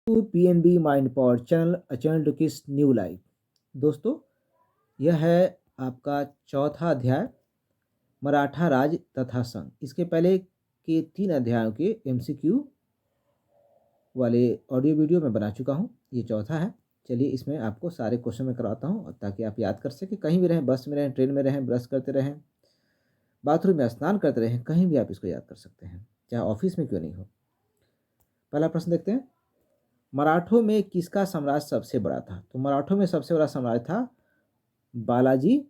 To PNB mind power channel to किस new life. दोस्तों, यह है आपका चौथा अध्याय, मराठा राज तथा संघ। इसके पहले के 3 अध्यायों के एमसीक्यू वाले ऑडियो वीडियो मैं बना चुका हूं। ये चौथा है। चलिए, इसमें आपको सारे क्वेश्चन मैं करवाता हूं ताकि आप याद कर सकें। कहीं भी रहें, बस में रहें, ट्रेन में रहें, ब्रश करते रहें, बाथरूम में स्नान करते रहें, कहीं भी आप इसको याद कर सकते हैं, चाहे ऑफिस में क्यों नहीं हो। पहला प्रश्न देखते हैं, मराठों में किसका साम्राज्य सबसे बड़ा था? तो मराठों में सबसे बड़ा साम्राज्य था बालाजी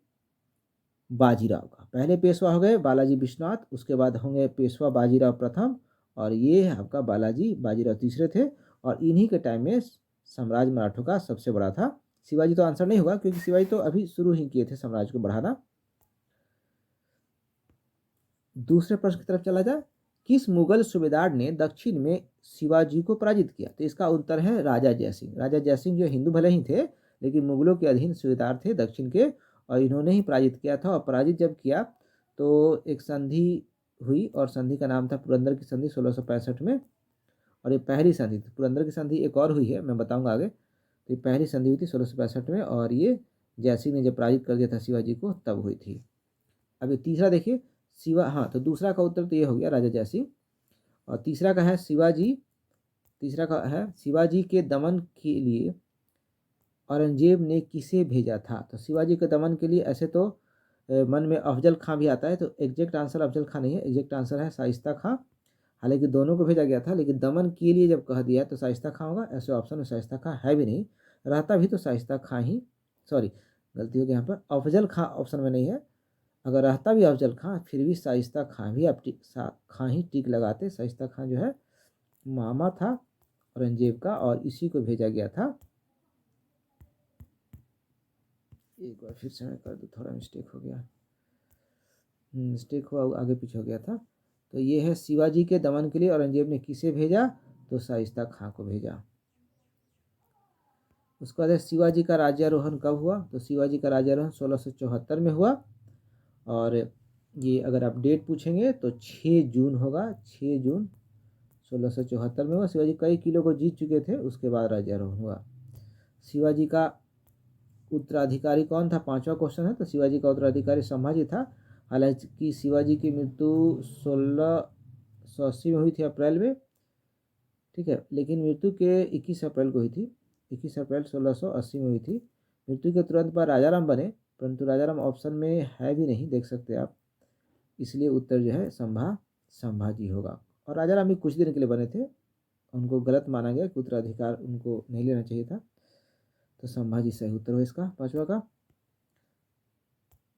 बाजीराव का। पहले पेशवा हो गए बालाजी विश्वनाथ, उसके बाद होंगे पेशवा बाजीराव प्रथम, और ये आपका बालाजी बाजीराव तीसरे थे। और इन्हीं के टाइम में साम्राज्य मराठों का सबसे बड़ा था। शिवाजी तो आंसर नहीं होगा, क्योंकि शिवाजी तो अभी शुरू ही किए थे साम्राज्य को बढ़ाना। दूसरे प्रश्न की तरफ चला जाए, किस मुगल सूबेदार ने दक्षिण में शिवाजी को पराजित किया? तो इसका उत्तर है राजा जयसिंह। राजा जयसिंह जो हिंदू भले ही थे, लेकिन मुगलों के अधीन सूबेदार थे दक्षिण के, और इन्होंने ही पराजित किया था। और पराजित जब किया तो एक संधि हुई, और संधि का नाम था पुरंदर की संधि 1665 में। और ये पहली संधि थी। पुरंदर की संधि एक और हुई है, मैं बताऊंगा आगे। तो ये पहली संधि हुई थी 1665 में, और ये जयसिंह ने जब पराजित कर दिया था शिवाजी को, तब हुई थी। अब ये तीसरा देखिए, हाँ, तो दूसरा का उत्तर तो ये हो गया राजा जयसिंह। और तीसरा का है शिवाजी के दमन के लिए औरंगजेब ने किसे भेजा था? तो शिवाजी के दमन के लिए ऐसे तो मन में अफजल खां भी आता है, तो एग्जैक्ट आंसर अफजल खां नहीं है, एग्जैक्ट आंसर है शाइस्ता खां। हालांकि दोनों को भेजा गया था, लेकिन दमन के लिए जब कह दिया तो शाइस्ता खां होगा। ऐसे ऑप्शन में शाइस्ता खां है भी नहीं, रहता भी तो शाइस्ता खां ही, सॉरी गलती हो गई यहाँ पर, अफजल खां ऑप्शन में नहीं है। अगर रहता भी अफजल खां, फिर भी शाइस्ता खां भी आप खां ही टिक लगाते। शाइस्ता खां जो है मामा था औरंगजेब का, और इसी को भेजा गया था। एक बार फिर से मैं कर दूँ, थोड़ा मिस्टेक हो गया, मिस्टेक हुआ, आगे पीछे हो गया था। तो ये है शिवाजी के दमन के लिए औरंगजेब ने किसे भेजा? तो शाइस्ता खां को भेजा। उसके बाद शिवाजी का राज्यारोहण कब हुआ? तो शिवाजी का राज्यारोहण 1674 में हुआ। और ये अगर आप डेट पूछेंगे तो 6 जून होगा। 6 जून 1674 में हुआ। शिवाजी कई किलो को जीत चुके थे, उसके बाद राज्यारोहण हुआ। शिवाजी का उत्तराधिकारी कौन था? 5वां क्वेश्चन है। तो शिवाजी का उत्तराधिकारी संभाजी था। हालांकि शिवाजी की मृत्यु 1680 में हुई थी, अप्रैल में, ठीक है, लेकिन मृत्यु के 21 अप्रैल को हुई थी। 21 अप्रैल 1680 में हुई थी। मृत्यु के तुरंत बाद राजाराम बने, परंतु राजाराम ऑप्शन में है भी नहीं, देख सकते आप। इसलिए उत्तर जो है संभाजी होगा। और राजाराम भी कुछ दिन के लिए बने थे, उनको गलत माना गया कि उत्तराधिकार उनको नहीं लेना चाहिए था। तो संभाजी सही उत्तर हो इसका, 5वां का।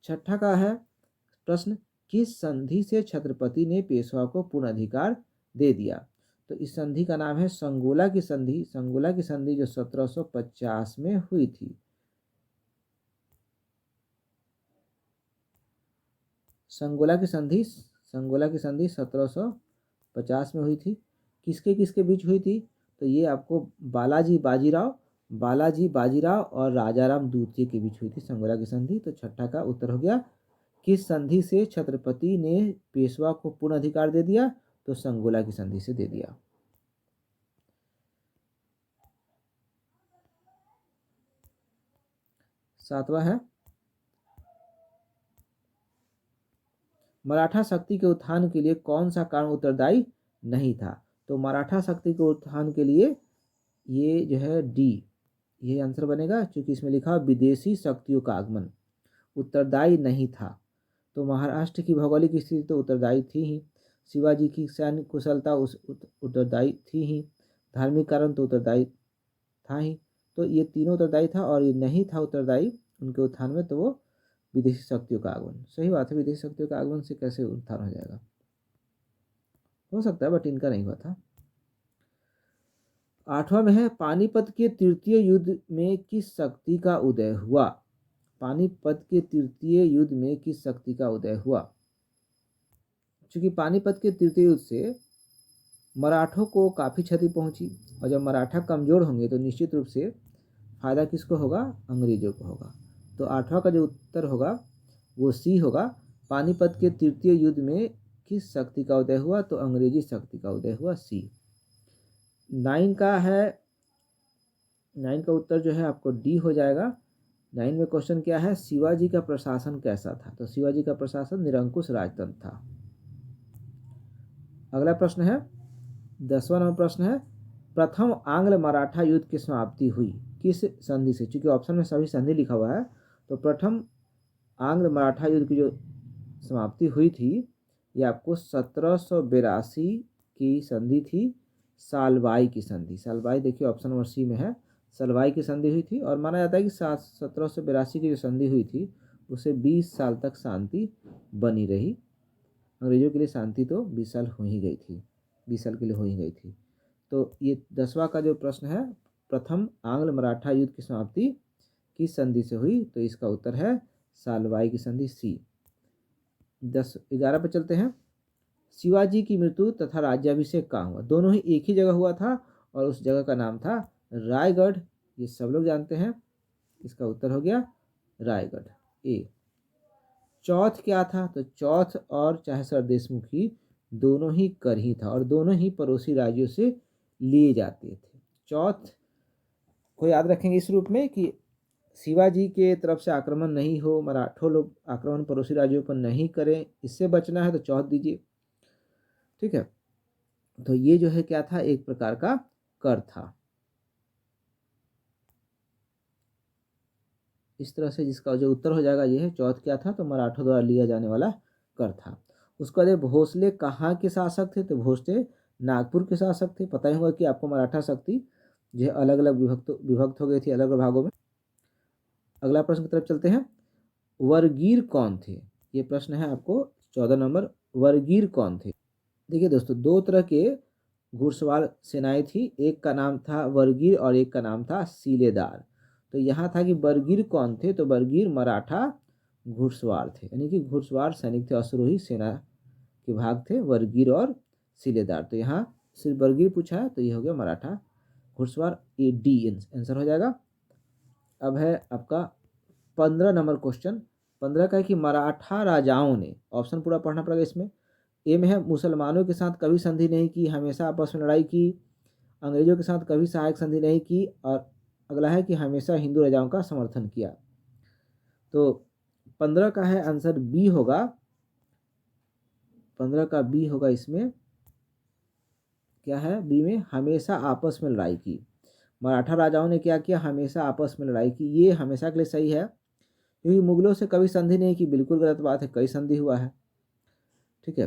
छठा का है प्रश्न, किस संधि से छत्रपति ने पेशवा को पूर्ण अधिकार दे दिया? तो इस संधि का नाम है संगोला की संधि। संगोला की संधि जो 1750 में हुई थी। संगोला की संधि 1750 में हुई थी। किसके किसके बीच हुई थी? तो ये आपको बालाजी बाजीराव और राजाराम द्वितीय के बीच हुई थी संगोला की संधि। तो छठा का उत्तर हो गया, किस संधि से छत्रपति ने पेशवा को पूर्ण अधिकार दे दिया? तो संगोला की संधि से दे दिया। सातवां है, मराठा शक्ति के उत्थान के लिए कौन सा कारण उत्तरदायी नहीं था? तो मराठा शक्ति के उत्थान के लिए ये जो है डी, ये आंसर बनेगा, क्योंकि इसमें लिखा विदेशी शक्तियों का आगमन उत्तरदायी नहीं था। तो महाराष्ट्र की भौगोलिक स्थिति तो उत्तरदायी थी ही, शिवाजी की सैन्य कुशलता उस उत्तरदायी थी ही, धार्मिक कारण तो उत्तरदायी था ही। तो ये तीनों उत्तरदायी था, और ये नहीं था उत्तरदायी उनके उत्थान में, तो वो विदेशी शक्तियों का आगमन। सही बात है, विदेशी शक्तियों का आगमन से कैसे उत्थान हो जाएगा? हो सकता है, बट इनका नहीं हुआ था। 8वां में है, पानीपत के तृतीय युद्ध में किस शक्ति का उदय हुआ? पानीपत के तृतीय युद्ध में किस शक्ति का उदय हुआ? क्योंकि पानीपत के तृतीय युद्ध से मराठों को काफ़ी क्षति पहुंची, और जब मराठा कमज़ोर होंगे तो निश्चित रूप से फायदा किसको होगा? अंग्रेजों को होगा। तो 8वां का जो उत्तर होगा वो सी होगा। पानीपत के तृतीय युद्ध में किस शक्ति का उदय हुआ? तो अंग्रेजी शक्ति का उदय हुआ, सी। 9 का है, 9 का उत्तर जो है आपको डी हो जाएगा। 9 में क्वेश्चन क्या है, शिवाजी का प्रशासन कैसा था? तो शिवाजी का प्रशासन निरंकुश राजतंत्र था। अगला प्रश्न है 10वां नंबर प्रश्न है, प्रथम आंग्ल मराठा युद्ध की समाप्ति हुई किस संधि से? चूंकि ऑप्शन में सभी संधि लिखा हुआ है, तो प्रथम आंग्ल मराठा युद्ध की जो समाप्ति हुई थी ये आपको 1782 की संधि थी, सालवाई की संधि। सालवाई देखिए ऑप्शन नंबर सी में है, सालवाई की संधि हुई थी। और माना जाता है कि 1782 की जो संधि हुई थी उसे 20 साल तक शांति बनी रही। अंग्रेजों के लिए शांति तो 20 साल हो ही गई थी, 20 साल के लिए हो ही गई थी। तो ये 10वां का जो प्रश्न है, प्रथम आंग्ल मराठा युद्ध की समाप्ति किस संधि से हुई? तो इसका उत्तर है सालवाई की संधि, सी। 11 पे चलते हैं, शिवाजी की मृत्यु तथा राज्याभिषेक कहाँ हुआ? दोनों ही एक ही जगह हुआ था और उस जगह का नाम था रायगढ़। ये सब लोग जानते हैं। इसका उत्तर हो गया रायगढ़, ए। चौथ क्या था? तो चौथ और चाहेसर देशमुखी दोनों ही कर ही था और दोनों ही पड़ोसी राज्यों से लिए जाते थे। चौथ को याद रखेंगे इस रूप में कि शिवाजी के तरफ से आक्रमण नहीं हो, मराठों लोग आक्रमण पड़ोसी राज्यों पर नहीं करें, इससे बचना है तो चौथ दीजिए। ठीक है, तो ये जो है क्या था, एक प्रकार का कर था। इस तरह से जिसका जो उत्तर हो जाएगा ये है, चौथ क्या था? तो मराठों द्वारा लिया जाने वाला कर था। उसके बाद भोसले कहाँ के शासक थे? तो भोसले नागपुर के शासक थे। पता ही होगा कि आपको मराठा शक्ति जो है अलग अलग विभक्त हो गई थी, अलग अलग भागों में। अगला प्रश्न की तरफ चलते हैं, वरगीर कौन थे? ये प्रश्न है आपको 14 नंबर, वरगीर कौन थे? देखिए दोस्तों, दो तरह के घुड़सवार सेनाएं थी, एक का नाम था वरगीर और एक का नाम था सीलेदार। तो यहाँ था कि बरगीर कौन थे? तो बरगीर मराठा घुड़सवार थे, यानी कि घुड़सवार सैनिक थे, अश्वरोही सेना के भाग थे वरगीर और सीलेदार। तो यहाँ सिर्फ बरगीर पूछा है, तो ये हो गया मराठा घुड़सवार, ए डी आंसर हो जाएगा। अब है आपका 15 नंबर क्वेश्चन। 15 का है कि मराठा राजाओं ने, ऑप्शन पूरा पढ़ना पड़ेगा इसमें। ए में है मुसलमानों के साथ कभी संधि नहीं की, हमेशा आपस में लड़ाई की, अंग्रेजों के साथ कभी सहायक संधि नहीं की, और अगला है कि हमेशा हिंदू राजाओं का समर्थन किया। तो 15 का है आंसर बी होगा, 15 का बी होगा। इसमें क्या है बी में? हमेशा आपस में लड़ाई की। मराठा राजाओं ने क्या किया? हमेशा आपस में लड़ाई की। ये हमेशा के लिए सही है, क्योंकि मुगलों से कभी संधि नहीं की, बिल्कुल गलत बात है, कई संधि हुआ है। ठीक है,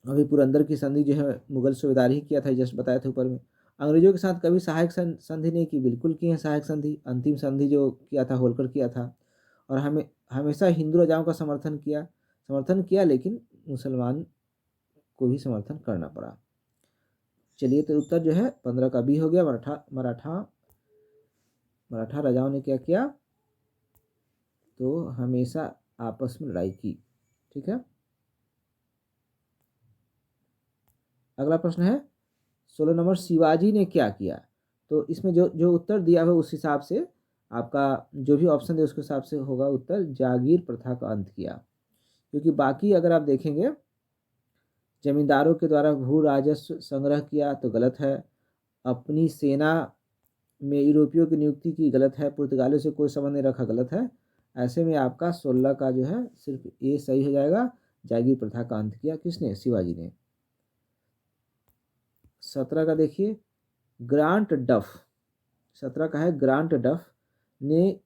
अभी पुरंदर की संधि जो है मुगल सूबेदार ही किया था, जस्ट बताया था ऊपर में। अंग्रेजों के साथ कभी सहायक संधि नहीं की, बिल्कुल की है सहायक संधि। अंतिम संधि जो किया था होलकर किया था। और हमेशा हिंदू राजाओं का समर्थन किया, लेकिन मुसलमान को भी समर्थन करना पड़ा। चलिए, तो उत्तर जो है 15 का बी हो गया। मराठा राजाओं ने क्या किया? तो हमेशा आपस में लड़ाई की। ठीक है, अगला प्रश्न है 16 नंबर, शिवाजी ने क्या किया? तो इसमें जो जो उत्तर दिया हुआ उस हिसाब से आपका जो भी ऑप्शन दे उसके हिसाब से होगा उत्तर। जागीर प्रथा का अंत किया, क्योंकि बाकी अगर आप देखेंगे जमींदारों के द्वारा भू राजस्व संग्रह किया तो गलत है, अपनी सेना में यूरोपियों की नियुक्ति की गलत है, पुर्तगालियों से कोई संबंध नहीं रखा गलत है। ऐसे में आपका 16 का जो है सिर्फ ए सही हो जाएगा। जागीर प्रथा का अंत किया किसने? शिवाजी ने। 17 का देखिए, ग्रांट डफ, 17 का है ग्रांट डफ ने,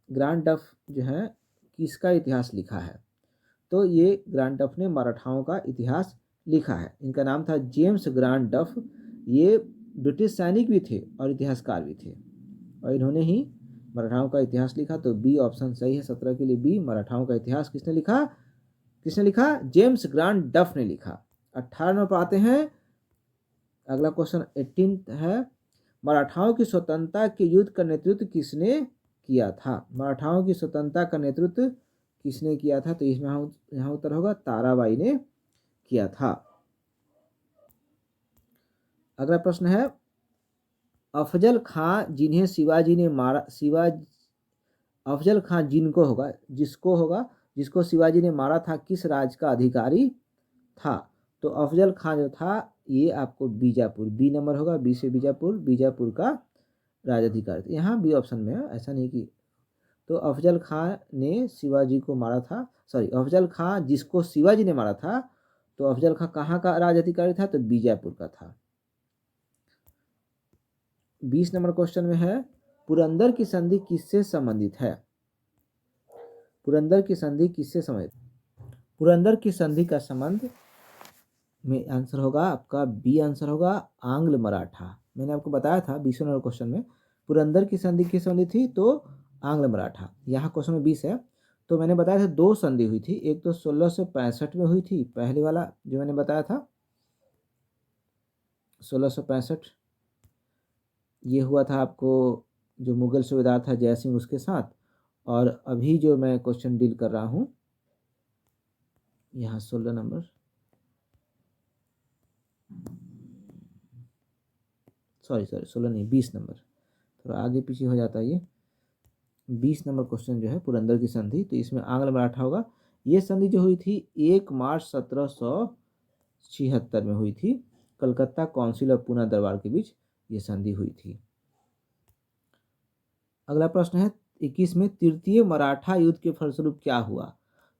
ग्रांट डफ जो है किसका इतिहास लिखा है? तो ये ग्रांट डफ ने मराठाओं का इतिहास लिखा है। इनका नाम था जेम्स ग्रांट डफ। ये ब्रिटिश सैनिक भी थे और इतिहासकार भी थे, और इन्होंने ही मराठाओं का इतिहास लिखा। तो बी ऑप्शन सही है 17 के लिए, बी। मराठाओं का इतिहास किसने लिखा? किसने लिखा? जेम्स ग्रांट डफ ने लिखा। 18 नंबर पर आते हैं। अगला क्वेश्चन 18 है, मराठाओं की स्वतंत्रता के युद्ध का नेतृत्व किसने किया था? मराठाओं की स्वतंत्रता का नेतृत्व किसने किया था? तो इसमें यहाँ उत्तर होगा ताराबाई ने किया था। अगला प्रश्न है, अफजल खां जिन्हें शिवाजी ने मारा, अफजल खां जिसको शिवाजी ने मारा था, किस राज्य का अधिकारी था? तो अफजल खां जो था ये आपको बीजापुर, बी नंबर होगा, बी से बीजापुर का राजाधिकारी थे। यहाँ बी ऑप्शन में है, ऐसा नहीं कि। तो अफजल खां ने शिवाजी को मारा था, सॉरी, अफजल खां जिसको शिवाजी ने मारा था, तो अफजल खां कहाँ का राजाधिकारी था, तो बीजापुर का था। 20 नंबर क्वेश्चन में है, पुरंदर की संधि किससे संबंधित है? पुरंदर की संधि किससे संबंधित? पुरंदर की संधि का संबंध में आंसर होगा आपका बी, आंसर होगा आंग्ल मराठा। मैंने आपको बताया था 20 नंबर क्वेश्चन में पुरंदर की संधि किस संबंधित थी, तो आंग्ल मराठा। यहाँ क्वेश्चन में 20 है, तो मैंने बताया था 2 संधि हुई थी, एक तो 1665 में हुई थी, पहले वाला जो मैंने बताया था 1665, ये हुआ था आपको जो मुगल सूबेदार था जय सिंह उसके साथ। और अभी जो मैं क्वेश्चन डील कर रहा हूँ यहाँ 16 नंबर, सॉरी 16 नहीं 20 नंबर, थोड़ा आगे पीछे हो जाता है ये। 20 नंबर क्वेश्चन जो है पुरंदर की संधि, तो इसमें आंग्ल मराठा होगा। ये संधि जो हुई थी 1 मार्च 1776 में हुई थी, कलकत्ता काउंसिल और पूना दरबार के बीच ये संधि हुई थी। अगला प्रश्न है 21 में, तृतीय मराठा युद्ध के फलस्वरूप क्या हुआ?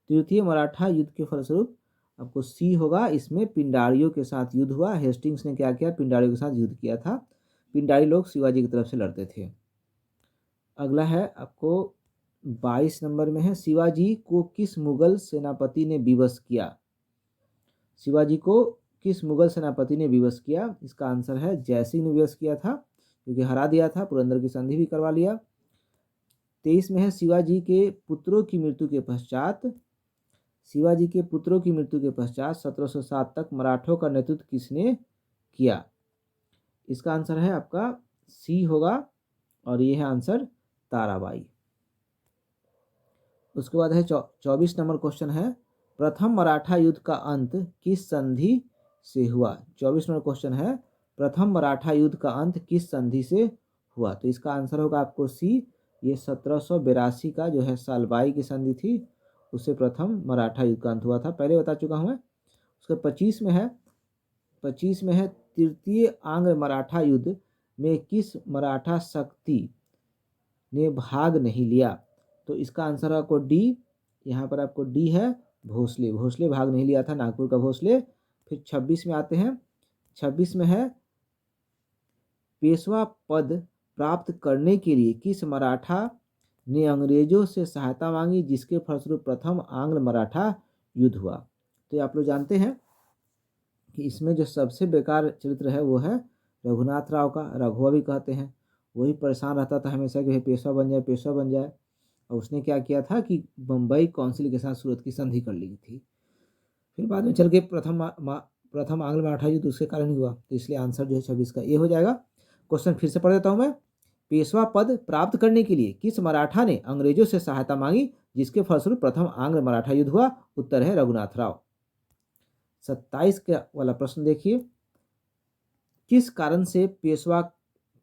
तृतीय मराठा युद्ध के फलस्वरूप आपको सी होगा, इसमें पिंडारियों के साथ युद्ध हुआ। हेस्टिंग्स ने क्या किया, पिंडारियों के साथ युद्ध किया था। पिंडारी लोग शिवाजी की तरफ से लड़ते थे। अगला है आपको 22 नंबर में है, शिवाजी को किस मुगल सेनापति ने विवश किया? शिवाजी को किस मुगल सेनापति ने विवश किया? इसका आंसर है जयसिंह ने विवश किया था, क्योंकि हरा दिया था, पुरंदर की संधि भी करवा लिया। 23 में है, शिवाजी के पुत्रों की मृत्यु के पश्चात, शिवाजी के पुत्रों की मृत्यु के पश्चात 1707 तक मराठों का नेतृत्व किसने किया? इसका आंसर है आपका सी होगा, और ये है आंसर ताराबाई। उसके बाद है 24 नंबर क्वेश्चन है, प्रथम मराठा युद्ध का अंत किस संधि से हुआ? 24 नंबर क्वेश्चन है, प्रथम मराठा युद्ध का अंत किस संधि से हुआ? तो इसका आंसर होगा आपको सी, ये 1782 का जो है सालबाई की संधि थी, उससे प्रथम मराठा युद्ध का अंत हुआ था, पहले बता चुका हूँ मैं। उसके 25 में है, 25 में है, तृतीय आंग्ल मराठा युद्ध में किस मराठा शक्ति ने भाग नहीं लिया? तो इसका आंसर आपको डी, यहाँ पर आपको डी है, भोसले। भोसले भाग नहीं लिया था, नागपुर का भोसले। फिर 26 में आते हैं, 26 में है, पेशवा पद प्राप्त करने के लिए किस मराठा ने अंग्रेजों से सहायता मांगी, जिसके फलस्वरूप प्रथम आंग्ल मराठा युद्ध हुआ? तो आप लोग जानते हैं कि इसमें जो सबसे बेकार चरित्र है वो है रघुनाथ राव का, रघुआ भी कहते हैं। वही परेशान रहता था हमेशा कि पेशवा बन जाए, पेशवा बन जाए। और उसने क्या किया था कि बम्बई काउंसिल के साथ सूरत की संधि कर ली थी। फिर बाद में चल के प्रथम आंग्ल मराठा युद्ध उसके कारण हुआ, तो इसलिए आंसर जो है 26 का ये हो जाएगा। क्वेश्चन फिर से पढ़ देता हूँ मैं, पेशवा पद प्राप्त करने के लिए किस मराठा ने अंग्रेजों से सहायता मांगी, जिसके फलस्वरूप प्रथम आंग्ल मराठा युद्ध हुआ? उत्तर है रघुनाथ राव। 27 का वाला प्रश्न देखिए, किस कारण से पेशवा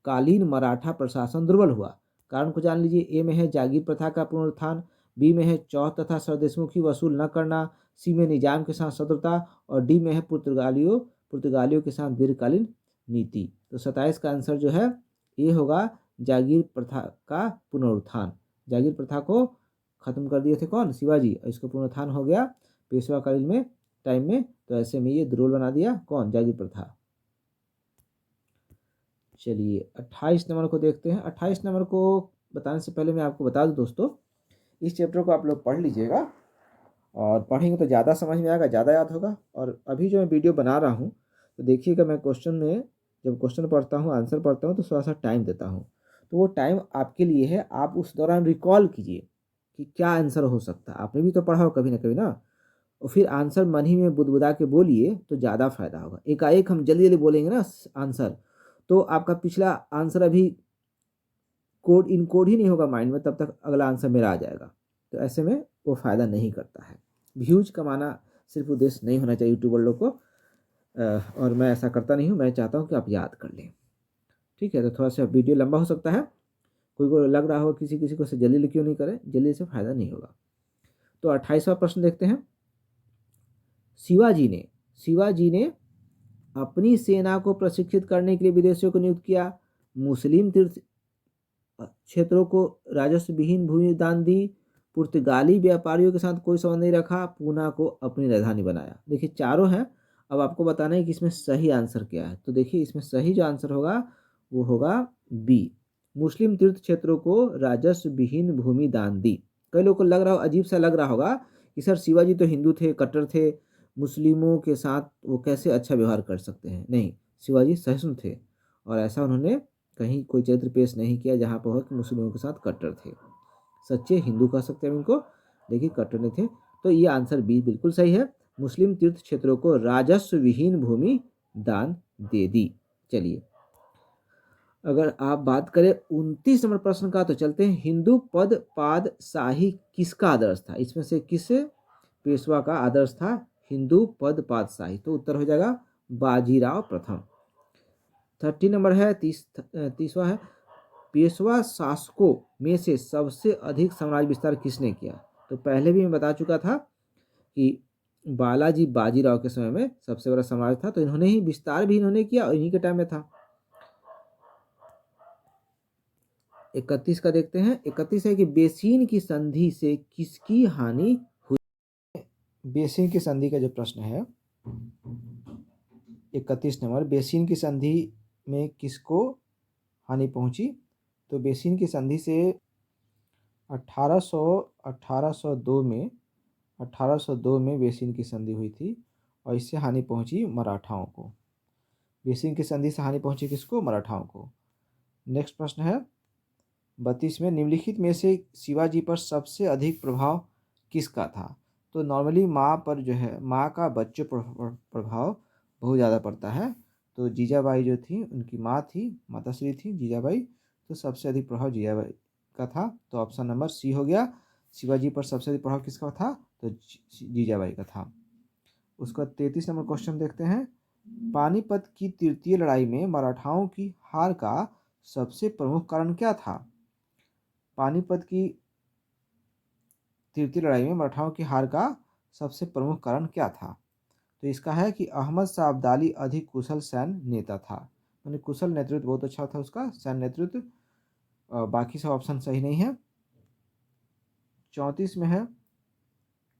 कालीन मराठा प्रशासन दुर्बल हुआ? कारण को जान लीजिए। ए में है जागीर प्रथा का पुनरुत्थान, बी में है चौथ तथा सरदेशमुखी वसूल न करना, सी में निजाम के साथ शत्रुता, और डी में है पुर्तगालियों के साथ दीर्घकालीन नीति। तो 27 का आंसर जो है ये होगा जागीर प्रथा का पुनरुत्थान। जागीर प्रथा को खत्म कर दिए थे कौन? शिवाजी। और इसका पुनरुत्थान हो गया पेशवाकालीन में टाइम में, तो ऐसे में ये द्रोल बना दिया कौन? जागीर प्रथा। चलिए 28 नंबर को देखते हैं। 28 नंबर को बताने से पहले मैं आपको बता दूं दोस्तों, इस चैप्टर को आप लोग पढ़ लीजिएगा, और पढ़ेंगे तो ज़्यादा समझ में आएगा, ज़्यादा याद होगा। और अभी जो मैं वीडियो बना रहा हूँ, तो देखिएगा मैं क्वेश्चन में जब क्वेश्चन पढ़ता हूँ, आंसर पढ़ता हूँ, तो थोड़ा सा टाइम देता हूँ। तो वो टाइम आपके लिए है, आप उस दौरान रिकॉल कीजिए कि क्या आंसर हो सकता है। आपने भी तो पढ़ा हो कभी ना कभी ना, और फिर आंसर मन ही में बुदबुदा के बोलिए तो ज़्यादा फायदा होगा। एकाएक हम जल्दी जल्दी बोलेंगे ना आंसर, तो आपका पिछला आंसर अभी कोड इन कोड ही नहीं होगा माइंड में, तब तक अगला आंसर मेरा आ जाएगा। तो ऐसे में वो फ़ायदा नहीं करता है। व्यूज कमाना सिर्फ उद्देश्य नहीं होना चाहिए यूट्यूबर लोग को, और मैं ऐसा करता नहीं हूँ। मैं चाहता हूँ कि आप याद कर लें, ठीक है। तो थोड़ा सा वीडियो लंबा हो सकता है, कोई को लग रहा होगा किसी किसी को से जल्दी क्यों नहीं करें, जल्दी से फ़ायदा नहीं होगा। तो 28वां प्रश्न देखते हैं। शिवाजी ने अपनी सेना को प्रशिक्षित करने के लिए विदेशियों को नियुक्त किया। मुस्लिम तीर्थ क्षेत्रों को राजस्व विहीन भूमि दान दी, पुर्तगाली व्यापारियों के साथ कोई संबंध नहीं रखा, पूना को अपनी राजधानी बनाया। देखिए चारों हैं, अब आपको बताना है कि इसमें सही आंसर क्या है। तो देखिए इसमें सही जो आंसर होगा वो होगा बी, मुस्लिम तीर्थ क्षेत्रों को राजस्व विहीन भूमि दान दी। कई लोगों को लग रहा हो, अजीब सा लग रहा होगा कि सर शिवाजी तो हिंदू थे, कट्टर थे, मुस्लिमों के साथ वो कैसे अच्छा व्यवहार कर सकते हैं। नहीं, शिवाजी सहिष्णु थे और ऐसा उन्होंने कहीं कोई चरित्र पेश नहीं किया जहाँ पर हो कि मुस्लिमों के साथ कट्टर थे। सच्चे हिंदू कह सकते हैं इनको, लेकिन कट्टर नहीं थे। तो ये आंसर बी बिल्कुल सही है, मुस्लिम तीर्थ क्षेत्रों को राजस्व विहीन भूमि दान दे दी। चलिए अगर आप बात करें 29 नंबर प्रश्न का, तो चलते हैं। हिंदू पद पाद शाही किसका आदर्श था? इसमें से किस पेशवा का आदर्श था हिंदू पद पाद शाही? तो उत्तर हो जाएगा बाजीराव प्रथम। 30 नंबर है, 30वां है, पेशवा शासकों में से सबसे अधिक साम्राज्य विस्तार किसने किया? तो पहले भी मैं बता चुका था कि बालाजी बाजीराव के समय में सबसे बड़ा साम्राज्य था, तो इन्होंने ही विस्तार भी इन्होंने किया और इन्हीं के टाइम में था। 31 का देखते हैं। 31 है कि बेसिन की संधि से किसकी हानि हुई? बेसिन की संधि का जो प्रश्न है 31 नंबर, बेसिन की संधि में किसको हानि पहुंची? तो बेसिन की संधि से 1802 में 1802 में बेसिन की संधि हुई थी और इससे हानि पहुंची मराठाओं को। बेसिन की संधि से हानि पहुंची किसको? मराठाओं को। नेक्स्ट प्रश्न है 32 में, निम्नलिखित में से शिवाजी पर सबसे अधिक प्रभाव किसका था? तो नॉर्मली माँ पर जो है, माँ का बच्चों पर प्रभाव बहुत ज़्यादा पड़ता है। तो जीजाबाई जो थी उनकी माँ थी, माताश्री थी जीजाबाई, तो सबसे अधिक प्रभाव जीजाबाई का था। तो ऑप्शन नंबर सी हो गया, शिवाजी पर सबसे अधिक प्रभाव किसका था? तो जीजाबाई का था। उसका 33 नंबर क्वेश्चन देखते हैं। पानीपत की तृतीय लड़ाई में मराठाओं की हार का सबसे प्रमुख कारण क्या था? पानीपत की तृतीय लड़ाई में मराठाओं की हार का सबसे प्रमुख कारण क्या था? तो इसका है कि अहमद शाह अब्दाली अधिक कुशल सैन्य नेता था। यानी कुशल नेतृत्व बहुत अच्छा था उसका, सैन्य नेतृत्व। बाकी सब ऑप्शन सही नहीं है। 34 में है,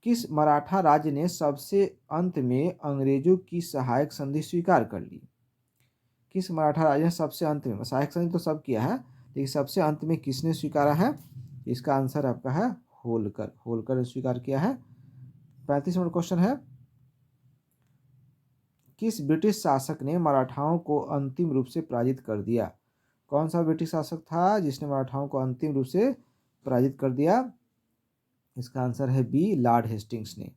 किस मराठा राज्य ने सबसे अंत में अंग्रेजों की सहायक संधि स्वीकार कर ली? किस मराठा राज्य ने सबसे अंत में, सहायक संधि तो सब किया है लेकिन सबसे अंत में किसने स्वीकारा है? इसका आंसर आपका है होलकर। होलकर ने स्वीकार किया है। 35 नंबर क्वेश्चन है, किस ब्रिटिश शासक ने मराठाओं को अंतिम रूप से पराजित कर दिया? कौन सा ब्रिटिश शासक था जिसने मराठाओं को अंतिम रूप से पराजित कर दिया? इसका आंसर है बी, लॉर्ड हेस्टिंग्स ने।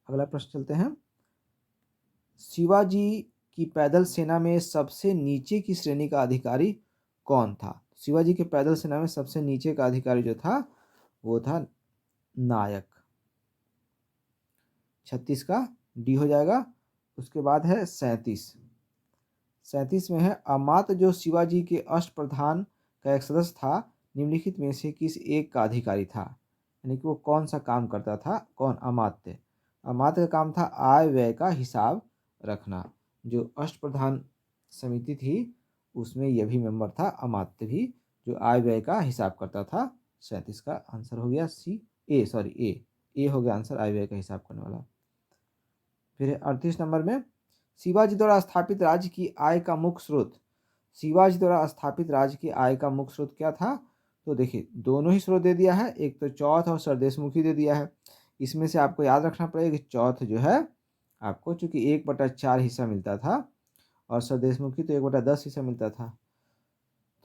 अगला प्रश्न चलते हैं। शिवाजी की पैदल सेना में सबसे नीचे की श्रेणी का अधिकारी कौन था? शिवाजी के पैदल सेना में सबसे नीचे का अधिकारी जो था वो था नायक। 36 का डी हो जाएगा। उसके बाद है 37 में है, अमात्य जो शिवाजी के अष्टप्रधान का एक सदस्य था, निम्नलिखित में से किस एक का अधिकारी था? यानी कि वो कौन सा काम करता था? कौन? अमात्य। अमात्य का काम था आय व्यय का हिसाब रखना। जो अष्टप्रधान समिति थी उसमें यह भी मेंबर था, अमात्य भी, जो आय व्यय का हिसाब करता था। 37 का आंसर हो गया ए हो गया आंसर, आय व्यय का हिसाब करने वाला। फिर 38 नंबर में, शिवाजी द्वारा स्थापित राज्य की आय का मुख्य स्रोत, शिवाजी द्वारा स्थापित राज्य की आय का मुख्य स्रोत क्या था? तो देखिए दोनों ही स्रोत दे दिया है, एक तो चौथ और सरदेशमुखी दे दिया है। इसमें से आपको याद रखना पड़ेगा कि चौथ जो है आपको चूंकि 1/4 हिस्सा मिलता था और सरदेशमुखी तो 1/10 हिस्सा मिलता था,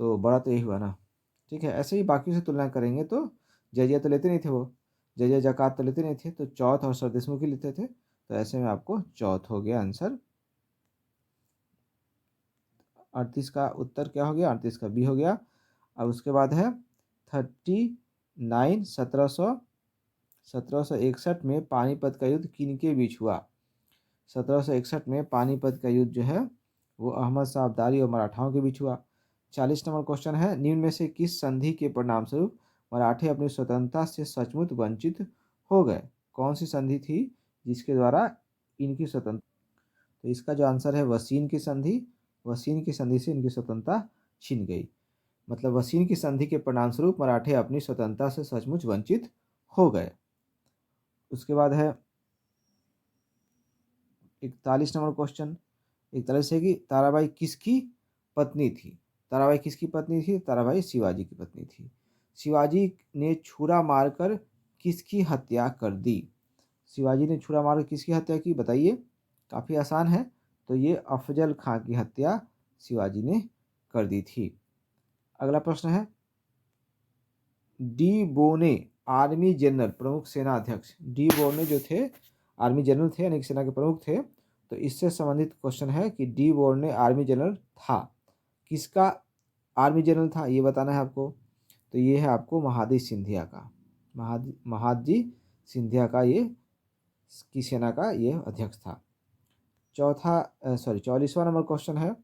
तो बड़ा तो यही हुआ ना। ठीक है, ऐसे ही बाकी से तुलना करेंगे तो जजिया तो लेते नहीं थे, वो जजिया जकात तो लेते नहीं थे, तो चौथ और सरदेशमुखी लेते थे। तो ऐसे में आपको चौथ हो गया आंसर। 38 का उत्तर क्या हो गया? 38 का बी हो गया। अब उसके बाद है 39, 1761 में पानीपत का युद्ध किनके बीच हुआ? 1761 में पानीपत का युद्ध जो है वो अहमद शाह अब्दाली और मराठाओं के बीच हुआ। 40 नंबर क्वेश्चन है, निम्न में से किस संधि के परिणाम स्वरूप मराठे अपनी स्वतंत्रता से सचमुच वंचित हो गए? कौन सी संधि थी जिसके द्वारा इनकी स्वतंत्रता? तो इसका जो आंसर है वसीन की संधि वसीन की संधि से इनकी स्वतंत्रता छिन गई। मतलब वसीन की संधि के परिणामस्वरूप मराठे अपनी स्वतंत्रता से सचमुच वंचित हो गए। उसके बाद है 41 नंबर क्वेश्चन। 41 है कि ताराबाई किसकी पत्नी थी? ताराबाई किसकी पत्नी थी? ताराबाई शिवाजी की पत्नी थी। शिवाजी ने छुरा मारकर किसकी हत्या कर दी? शिवाजी ने छुरा मारकर किसकी हत्या की, बताइए। काफ़ी आसान है। तो ये अफजल खां की हत्या शिवाजी ने कर दी थी। अगला प्रश्न है, डी बोने आर्मी जनरल प्रमुख सेना अध्यक्ष, डी बोने जो थे आर्मी जनरल थे यानी कि सेना के प्रमुख थे। तो इससे संबंधित क्वेश्चन है कि डी बोने आर्मी जनरल था, किसका आर्मी जनरल था ये बताना है आपको। तो ये है आपको महादजी सिंधिया का, महादजी सिंधिया का ये की सेना का ये अध्यक्ष था। 44वां नंबर क्वेश्चन है,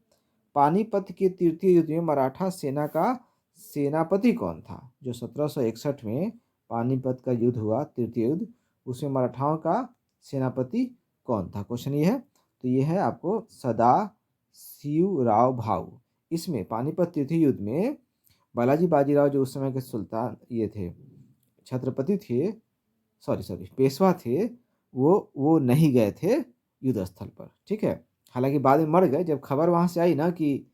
पानीपत के तृतीय युद्ध में मराठा सेना का सेनापति कौन था? जो 1761 में पानीपत का युद्ध हुआ, तृतीय युद्ध, उसमें मराठाओं का सेनापति कौन था? क्वेश्चन ये है। तो ये है आपको सदाशिवराव भाऊ। इसमें पानीपत तृतीय युद्ध में बालाजी बाजीराव जो उस समय के सुल्तान ये थे, छत्रपति थे, पेशवा थे, वो नहीं गए थे युद्ध स्थल पर, ठीक है। हालांकि बाद में मर गए, जब खबर वहाँ से आई ना कि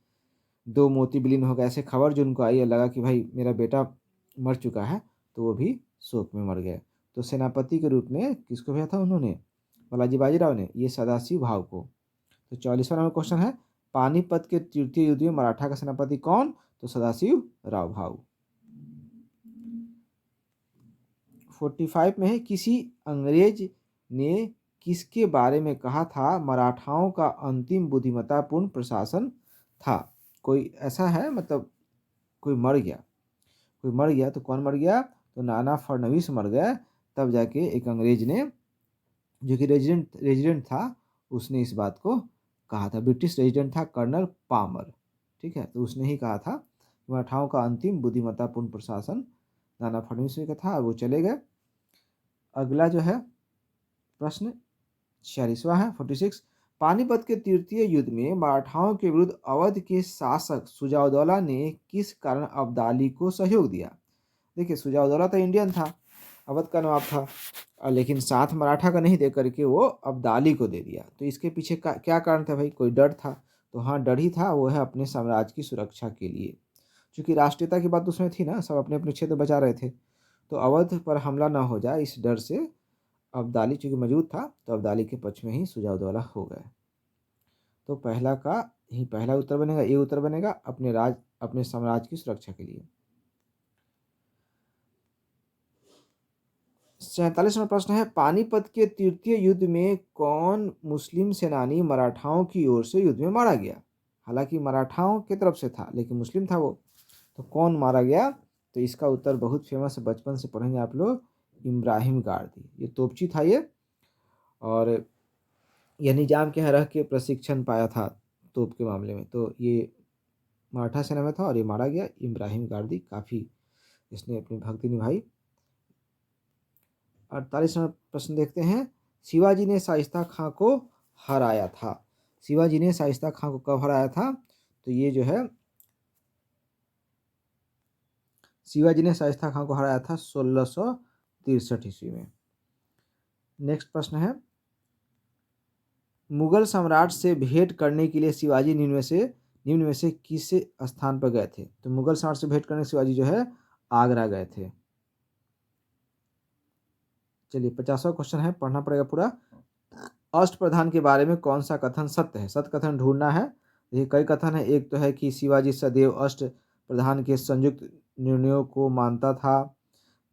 2 मोती विलीन हो गए, ऐसे खबर जो उनको आई, लगा कि भाई मेरा बेटा मर चुका है, तो वो भी शोक में मर गए। तो सेनापति के रूप में किसको भेजा था उन्होंने? बालाजी बाजीराव ने, ये सदाशिव भाव को। तो 44वां नंबर क्वेश्चन है, पानीपत के तृतीय युद्ध में मराठा का सेनापति कौन? तो सदाशिव राव भाऊ। 45 में है, किसी अंग्रेज ने किसके बारे में कहा था मराठाओं का अंतिम बुद्धिमत्तापूर्ण प्रशासन था? कोई ऐसा है, मतलब कोई मर गया तो कौन मर गया? तो नाना फडणवीस मर गए। तब जाके एक अंग्रेज ने, जो कि रेजिडेंट था, उसने इस बात को कहा था। ब्रिटिश रेजिडेंट था कर्नल पामर, ठीक है। तो उसने ही कहा था मराठाओं का अंतिम बुद्धिमत्तापूर्ण प्रशासन नाना फडणवीस ने कहा था, वो चले गए। अगला जो है प्रश्न 46वां है, 46, पानीपत के तृतीय युद्ध में मराठाओं के विरुद्ध अवध के शासक सुजाउद्दौला ने किस कारण अब्दाली को सहयोग दिया? देखिए, सुजाउद्दौला तो इंडियन था, अवध का नवाब था, लेकिन साथ मराठा का नहीं दे करके वो अब्दाली को दे दिया। तो इसके पीछे क्या कारण था भाई? कोई डर था? तो हाँ, डर ही था, वो है अपने साम्राज्य की सुरक्षा के लिए। क्योंकि राष्ट्रीयता की बात उसमें थी ना, सब अपने अपने क्षेत्र बचा रहे थे। तो अवध पर हमला ना हो जाए इस डर से अब्दाली चूंकि मौजूद था, तो अब्दाली के पक्ष में ही सुजाउद्दौला हो गए। तो पहला का ही पहला उत्तर बनेगा, ये उत्तर बनेगा अपने साम्राज्य की सुरक्षा के लिए। 47वां प्रश्न है, पानीपत के तृतीय युद्ध में कौन मुस्लिम सेनानी मराठाओं की ओर से युद्ध में मारा गया? हालांकि मराठाओं की तरफ से था, लेकिन मुस्लिम था वो। तो कौन मारा गया? तो इसका उत्तर बहुत फेमस है, बचपन से पढ़ेंगे आप लोग, इब्राहिम गारदी। ये तोपची था ये, और यह निजाम के यहाँ रह के प्रशिक्षण पाया था तोप के मामले में। तो ये मराठा सेना में था और ये मारा गया। इब्राहिम गारदी, काफ़ी इसने अपनी भक्ति निभाई। 48वां प्रश्न देखते हैं, शिवाजी ने शाइस्ता खां को हराया था? शिवाजी ने शाइस्ता खां को कब हराया था? तो ये जो है, शिवाजी ने शाइस्ता खां को हराया था 1663 ईस्वी में। नेक्स्ट प्रश्न है, मुगल सम्राट से भेंट करने के लिए शिवाजी निम्न में से किस स्थान पर गए थे? तो मुगल सम्राट से भेंट करने शिवाजी जो है आगरा गए थे। चलिए, 50वां क्वेश्चन है, पढ़ना पड़ेगा पूरा। अष्टप्रधान के बारे में कौन सा कथन सत्य है? सत्य कथन ढूंढना है। ये कई कथन है। एक तो है कि शिवाजी सदैव अष्ट प्रधान के संयुक्त निर्णयों को मानता था।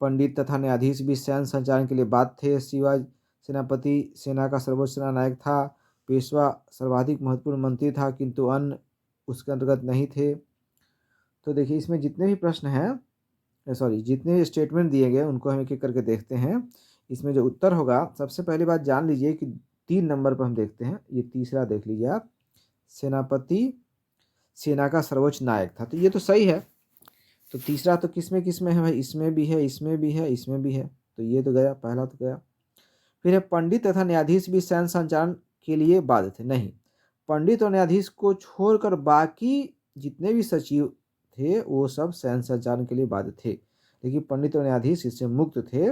पंडित तथा न्यायाधीश भी सैन्य संचालन के लिए बाध्य थे। शिवाजी सेनापति सेना का सर्वोच्च सेनानायक था। पेशवा सर्वाधिक महत्वपूर्ण मंत्री था, किंतु अन्य उसके अंतर्गत नहीं थे। तो देखिए, इसमें जितने भी प्रश्न हैं, जितने स्टेटमेंट दिए गए उनको हम एक एक करके देखते हैं। इसमें जो उत्तर होगा, सबसे पहली बात जान लीजिए कि 3 नंबर पर हम देखते हैं, ये तीसरा देख लीजिए आप, सेनापति सेना का सर्वोच्च नायक था। तो ये तो सही है। तो तीसरा तो किसमें है भाई? इसमें भी है, इसमें भी है, इसमें भी है। तो ये तो गया, पहला तो गया। फिर है, पंडित तथा न्यायाधीश भी सैन्य संचालन के लिए बाध्य थे? नहीं, पंडित और न्यायाधीश को छोड़कर बाकी जितने भी सचिव थे वो सब सैन्य संचालन के लिए बाध्य थे, लेकिन पंडित और न्यायाधीश इससे मुक्त थे।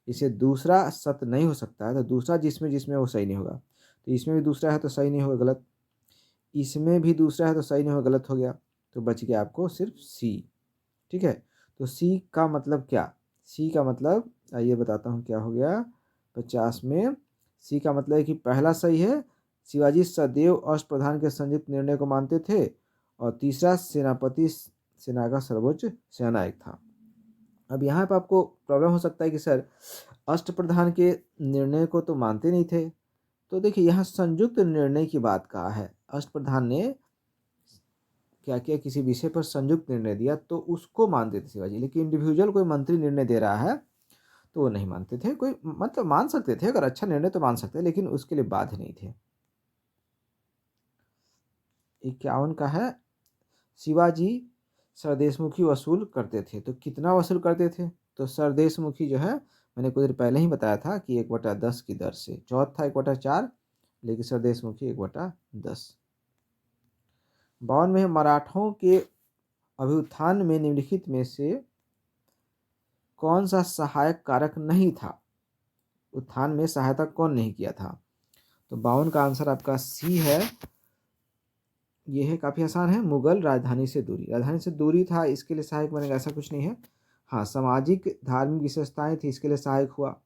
इसे दूसरा सत्य नहीं हो सकता है, तो दूसरा जिसमें जिसमें वो सही नहीं होगा। तो इसमें भी दूसरा है तो सही नहीं होगा, गलत। इसमें भी दूसरा है तो सही नहीं होगा, गलत हो गया। तो बच गया आपको सिर्फ सी। ठीक है, तो सी का मतलब क्या? सी का मतलब आइए बताता हूँ क्या हो गया 50 में। सी का मतलब है कि पहला सही है, शिवाजी सदैव अष्टप्रधान के संयुक्त निर्णय को मानते थे। और तीसरा, सेनापति सेना का सर्वोच्च सेनानायक था। अब यहाँ पर आपको प्रॉब्लम हो सकता है कि सर अष्टप्रधान के निर्णय को तो मानते नहीं थे। तो देखिए यहाँ संयुक्त निर्णय की बात कहा है, अष्टप्रधान ने क्या किया, किसी विषय पर संयुक्त निर्णय दिया तो उसको मानते थे शिवाजी। लेकिन इंडिविजुअल कोई मंत्री निर्णय दे रहा है तो वो नहीं मानते थे। कोई मतलब मान सकते थे, अगर अच्छा निर्णय तो मान सकते, लेकिन उसके लिए बाध्य नहीं थे। 51 का है, शिवाजी सरदेशमुखी वसूल करते थे। तो कितना वसूल करते थे? तो सरदेशमुखी जो है मैंने कुछ देर पहले ही बताया था कि 1/10 की दर से। चौथ था 1/4, लेकिन सरदेशमुखी 1/10। 52 में मराठों के अभ्युत्थान में निम्नलिखित में से कौन सा सहायक कारक नहीं था? उत्थान में सहायता कौन नहीं किया था? तो 52 का आंसर आपका सी है। ये है काफ़ी आसान है, मुगल राजधानी से दूरी। राजधानी से दूरी था, इसके लिए सहायक बनेगा ऐसा कुछ नहीं है। हाँ, सामाजिक धार्मिक विशेषताएं थी, इसके लिए सहायक हुआ।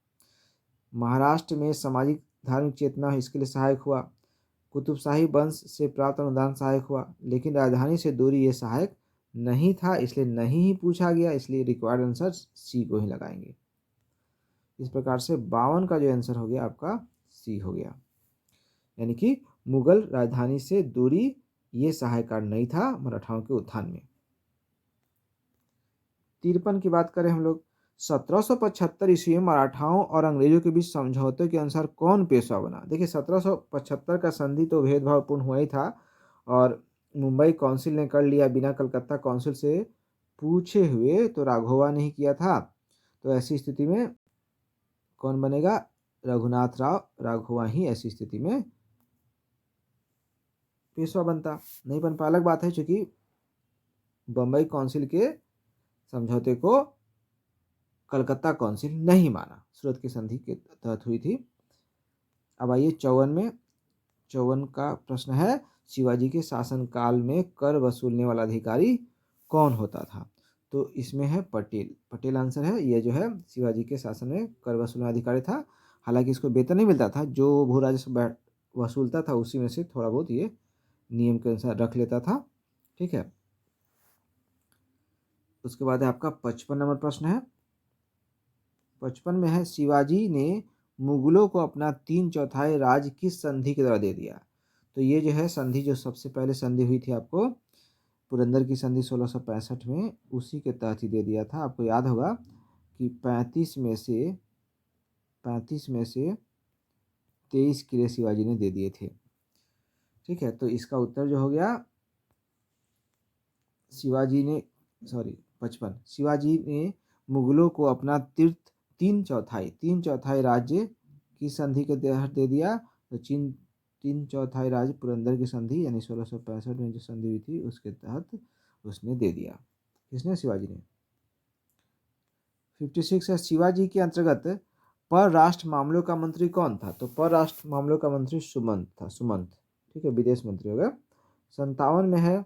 महाराष्ट्र में सामाजिक धार्मिक चेतना है, इसके लिए सहायक हुआ। कुतुबशाही वंश से प्राप्त अनुदान सहायक हुआ। लेकिन राजधानी से दूरी ये सहायक नहीं था, इसलिए नहीं ही पूछा गया, इसलिए रिक्वायर्ड आंसर सी को ही लगाएंगे। इस प्रकार से 52 का जो आंसर हो गया आपका सी हो गया, यानी कि मुगल राजधानी से दूरी ये सहायक कार्य नहीं था मराठाओं के उत्थान में। 53 की बात करें हम लोग, 1775 ईस्वी में मराठाओं और अंग्रेजों के बीच समझौते के अनुसार कौन पेशवा बना? देखिए 1775 का संधि तो भेदभावपूर्ण हुआ ही था और मुंबई काउंसिल ने कर लिया बिना कलकत्ता काउंसिल से पूछे हुए, तो राघोवा ने ही किया था। तो ऐसी स्थिति में कौन बनेगा? रघुनाथ राव राघोवा ही ऐसी स्थिति में पेशवा बनता। नहीं बन पा, अलग बात है, चूंकि बम्बई काउंसिल के समझौते को कलकत्ता काउंसिल नहीं माना, सूरत की संधि के तहत हुई थी। अब आइए 54 में। 54 का प्रश्न है, शिवाजी के शासनकाल में कर वसूलने वाला अधिकारी कौन होता था? तो इसमें है पटेल। पटेल आंसर है। ये जो है शिवाजी के शासन में कर वसूलने अधिकारी था। हालांकि इसको वेतन नहीं मिलता था, जो भू राजस्व वसूलता था उसी में से थोड़ा बहुत ये नियम के अनुसार रख लेता था। ठीक है, उसके बाद है आपका 55 नंबर प्रश्न है। 55 में है, शिवाजी ने मुगलों को अपना 3/4 राज्य किस संधि के द्वारा दे दिया? तो ये जो है संधि, जो सबसे पहले संधि हुई थी आपको पुरंदर की संधि 1665 में, उसी के तहत ही दे दिया था। आपको याद होगा कि 35 में से 23 किले शिवाजी ने दे दिए थे। ठीक है, तो इसका उत्तर जो हो गया शिवाजी ने 55 मुगलों को अपना 3/4 राज्य की संधि के तहत दे दिया। तो 3/4 राज्य पुरंदर की संधि यानी 1665 में जो संधि हुई थी उसके तहत उसने दे दिया। किसने? शिवाजी ने। 56 है, शिवाजी के अंतर्गत परराष्ट्र मामलों का मंत्री कौन था? तो परराष्ट्र मामलों का मंत्री सुमंत था, सुमंत। ठीक है, विदेश मंत्री हो गया। 57 में है,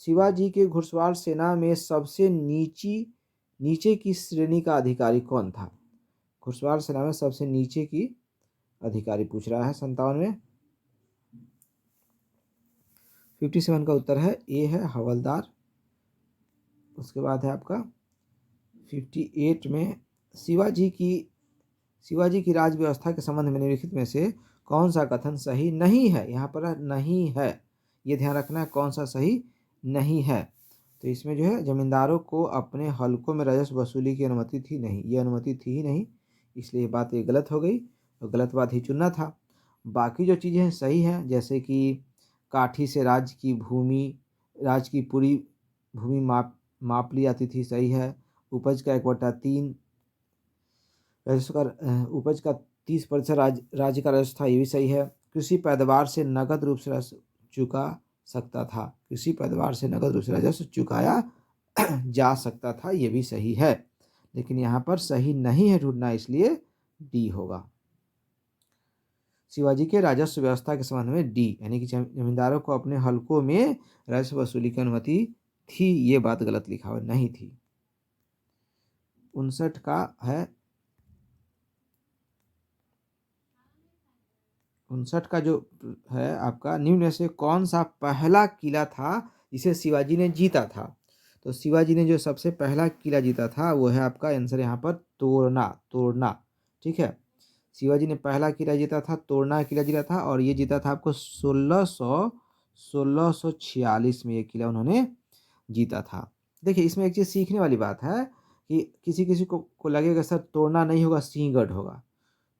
शिवाजी के घुड़सवार सेना में सबसे नीचे की श्रेणी का अधिकारी कौन था? घुड़सवार सेना में सबसे नीचे की अधिकारी पूछ रहा है 57 में। 57 का उत्तर है ए है, हवलदार। उसके बाद है आपका 58 में, शिवाजी की राज व्यवस्था के संबंध में निम्नलिखित में से कौन सा कथन सही नहीं है? यहाँ पर नहीं है, ये ध्यान रखना है, कौन सा सही नहीं है। तो इसमें जो है जमींदारों को अपने हलकों में राजस्व वसूली की अनुमति थी नहीं, ये अनुमति थी ही नहीं, इसलिए बात ये गलत हो गई, तो गलत बात ही चुनना था। बाकी जो चीज़ें हैं सही हैं, जैसे कि काठी से राज्य की पूरी भूमि माप ली जाती थी, सही है। उपज का 1/3 राजस्व का उपज का 30% राज्य का राजस्व था, ये भी सही है। कृषि पैदावार से नगद रूप से चुका सकता था। कृषि पैदावार से नगद रूप से राजस्व चुकाया जा सकता था, ये भी सही है, लेकिन यहाँ पर सही नहीं है ढूंढना, इसलिए डी होगा। शिवाजी के राजस्व व्यवस्था के संबंध में डी, यानी कि जमींदारों को अपने हलकों में राजस्व वसूली की अनुमति थी, ये बात गलत लिखा हुआ नहीं थी। 59 का है, 59 का जो है आपका, निम्न में से कौन सा पहला किला था जिसे शिवाजी ने जीता था? तो शिवाजी ने जो सबसे पहला किला जीता था वो है आपका आंसर यहाँ पर तोरना, तोरना, ठीक है। शिवाजी ने पहला किला जीता था, तोरना किला जीता था, और ये जीता था आपको 1646 में ये किला उन्होंने जीता था। देखिए इसमें एक चीज़ सीखने वाली बात है कि किसी किसी को लगेगा सर तोरना नहीं होगा, सिंहगढ़ होगा,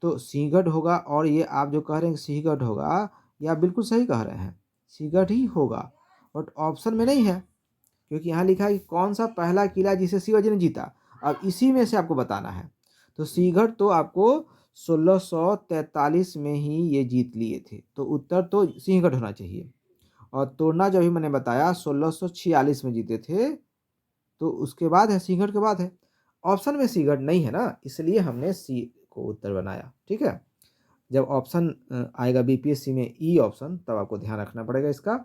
तो सिंहगढ़ होगा, और ये आप जो कह रहे हैं सिंहगढ़ होगा, ये आप बिल्कुल सही कह रहे हैं, सिंहगढ़ ही होगा, बट ऑप्शन में नहीं है, क्योंकि यहाँ लिखा है कि कौन सा पहला किला जिसे शिवाजी ने जीता। अब इसी में से आपको बताना है, तो सिंहगढ़ तो आपको 1643 में ही ये जीत लिए थे, तो उत्तर तो सिंहगढ़ होना चाहिए। और तोरना जो भी मैंने बताया 1646 में जीते थे, तो उसके बाद है, सिंहगढ़ के बाद है। ऑप्शन में सिंहगढ़ नहीं है ना, इसलिए हमने सी को उत्तर बनाया, ठीक है। जब ऑप्शन आएगा बीपीएससी में ई ऑप्शन, तब आपको ध्यान रखना पड़ेगा इसका।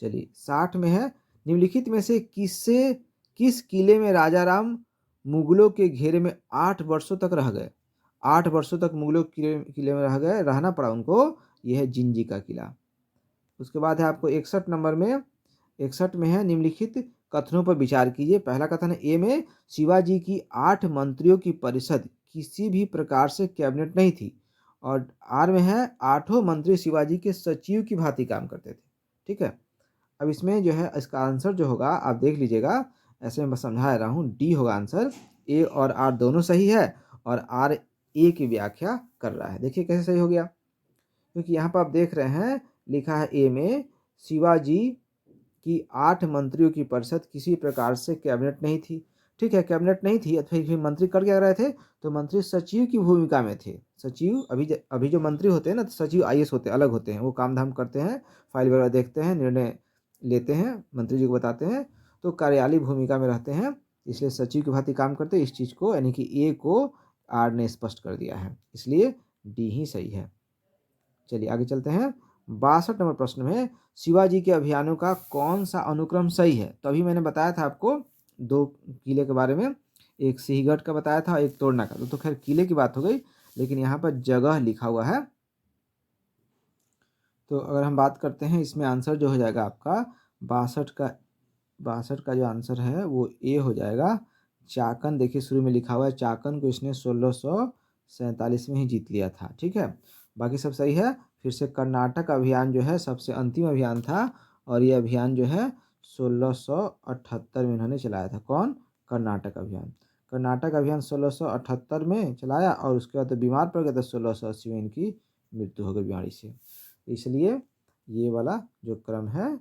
चलिए 60 में है, निम्नलिखित में से किस किले में राजा राम मुगलों के घेरे में 8 वर्षों तक रह गए? 8 वर्षों तक मुगलों के किले में रह गए, रहना पड़ा उनको, यह है जिंजी का किला। उसके बाद है आपको 61 नंबर में, 61 में है, निम्नलिखित कथनों पर विचार कीजिए। पहला कथन है, ए में शिवाजी की 8 मंत्रियों की परिषद किसी भी प्रकार से कैबिनेट नहीं थी, और आर में है 8 मंत्री शिवाजी के सचिव की भांति काम करते थे, ठीक है। अब इसमें जो है इसका आंसर जो होगा आप देख लीजिएगा, ऐसे मैं समझा रहा हूँ, डी होगा आंसर। ए और आर दोनों सही है, और आर ए की व्याख्या कर रहा है। देखिए कैसे सही हो गया, क्योंकि यहाँ पर आप देख रहे हैं लिखा है ए में शिवाजी की 8 मंत्रियों की परिषद किसी प्रकार से कैबिनेट नहीं थी, ठीक है, कैबिनेट नहीं थी, फिर मंत्री कर क्या रहे थे, तो मंत्री सचिव की भूमिका में थे। सचिव अभी जो मंत्री होते हैं ना, तो सचिव आईएएस होते हैं, अलग होते हैं, वो काम धाम करते हैं, फाइल वगैरह देखते हैं, निर्णय लेते हैं, मंत्री जी को बताते हैं, तो कार्यालय भूमिका में रहते हैं, इसलिए सचिव की भांति काम करते हैं। इस चीज़ को यानी कि ए को आर ने स्पष्ट कर दिया है, इसलिए डी ही सही है। चलिए आगे चलते हैं। 62 नंबर प्रश्न में, शिवाजी के अभियानों का कौन सा अनुक्रम सही है? तो अभी मैंने बताया था आपको 2 किले के बारे में, एक सिंहगढ़ का बताया था, एक तोरना का, तो खैर किले की बात हो गई, लेकिन यहाँ पर जगह लिखा हुआ है। तो अगर हम बात करते हैं, इसमें आंसर जो हो जाएगा आपका 62 का जो आंसर है वो ए हो जाएगा। चाकन, देखिए शुरू में लिखा हुआ है, चाकन को इसने 1647 में ही जीत लिया था, ठीक है, बाकी सब सही है। फिर से कर्नाटक अभियान जो है सबसे अंतिम अभियान था, और ये अभियान जो है 1678 में इन्होंने चलाया था। कौन? कर्नाटक अभियान। कर्नाटक अभियान 1678 में चलाया, और उसके बाद तो बीमार पड़ गया था, 1680 में इनकी मृत्यु हो गई बीमारी से। इसलिए ये वाला जो क्रम है,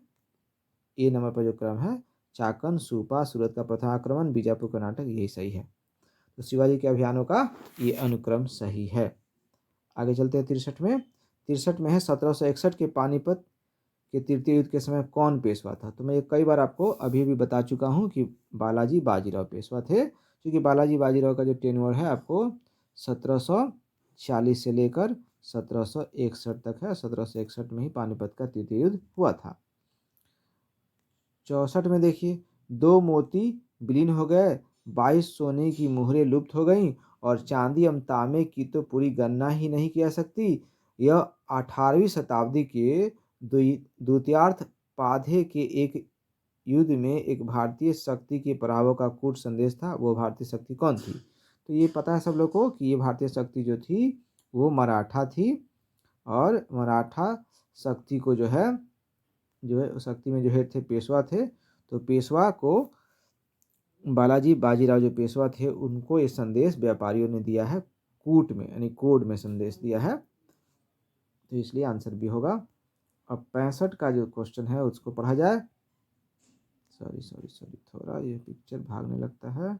ए नंबर पर जो क्रम है, चाकन, सुपा, सूरत का प्रथम आक्रमण, बीजापुर, कर्नाटक, यही सही है। तो शिवाजी के अभियानों का ये अनुक्रम सही है। आगे चलते हैं 63 में। 63 में है, 1761 के पानीपत के तृतीय युद्ध के समय कौन पेशवा था? तो मैं ये कई बार आपको अभी भी बता चुका हूँ कि बालाजी बाजीराव पेशवा थे, क्योंकि बालाजी बाजीराव का जो टेन्योर है आपको 1740 से लेकर 1761 तक है। 1761 में ही पानीपत का तृतीय युद्ध हुआ था। 64 में देखिए, 2 मोती विलीन हो गए, 22 सोने की मुहरें लुप्त हो गईं, और चांदी एवं तांबे की तो पूरी गणना ही नहीं की जा सकती। यह 18वीं शताब्दी के द्वितीयार्ध पाधे के एक युद्ध में एक भारतीय शक्ति के पराभव का कूट संदेश था। वो भारतीय शक्ति कौन थी? तो ये पता है सब लोग को कि ये भारतीय शक्ति जो थी वो मराठा थी, और मराठा शक्ति को जो है शक्ति में जो है थे पेशवा थे। तो पेशवा को बालाजी बाजीराव जो पेशवा थे उनको ये संदेश व्यापारियों ने दिया है, कूट में यानी कोड में संदेश दिया है, तो इसलिए आंसर भी होगा। अब 65 का जो क्वेश्चन है उसको पढ़ा जाए। सॉरी थोड़ा ये पिक्चर भागने लगता है।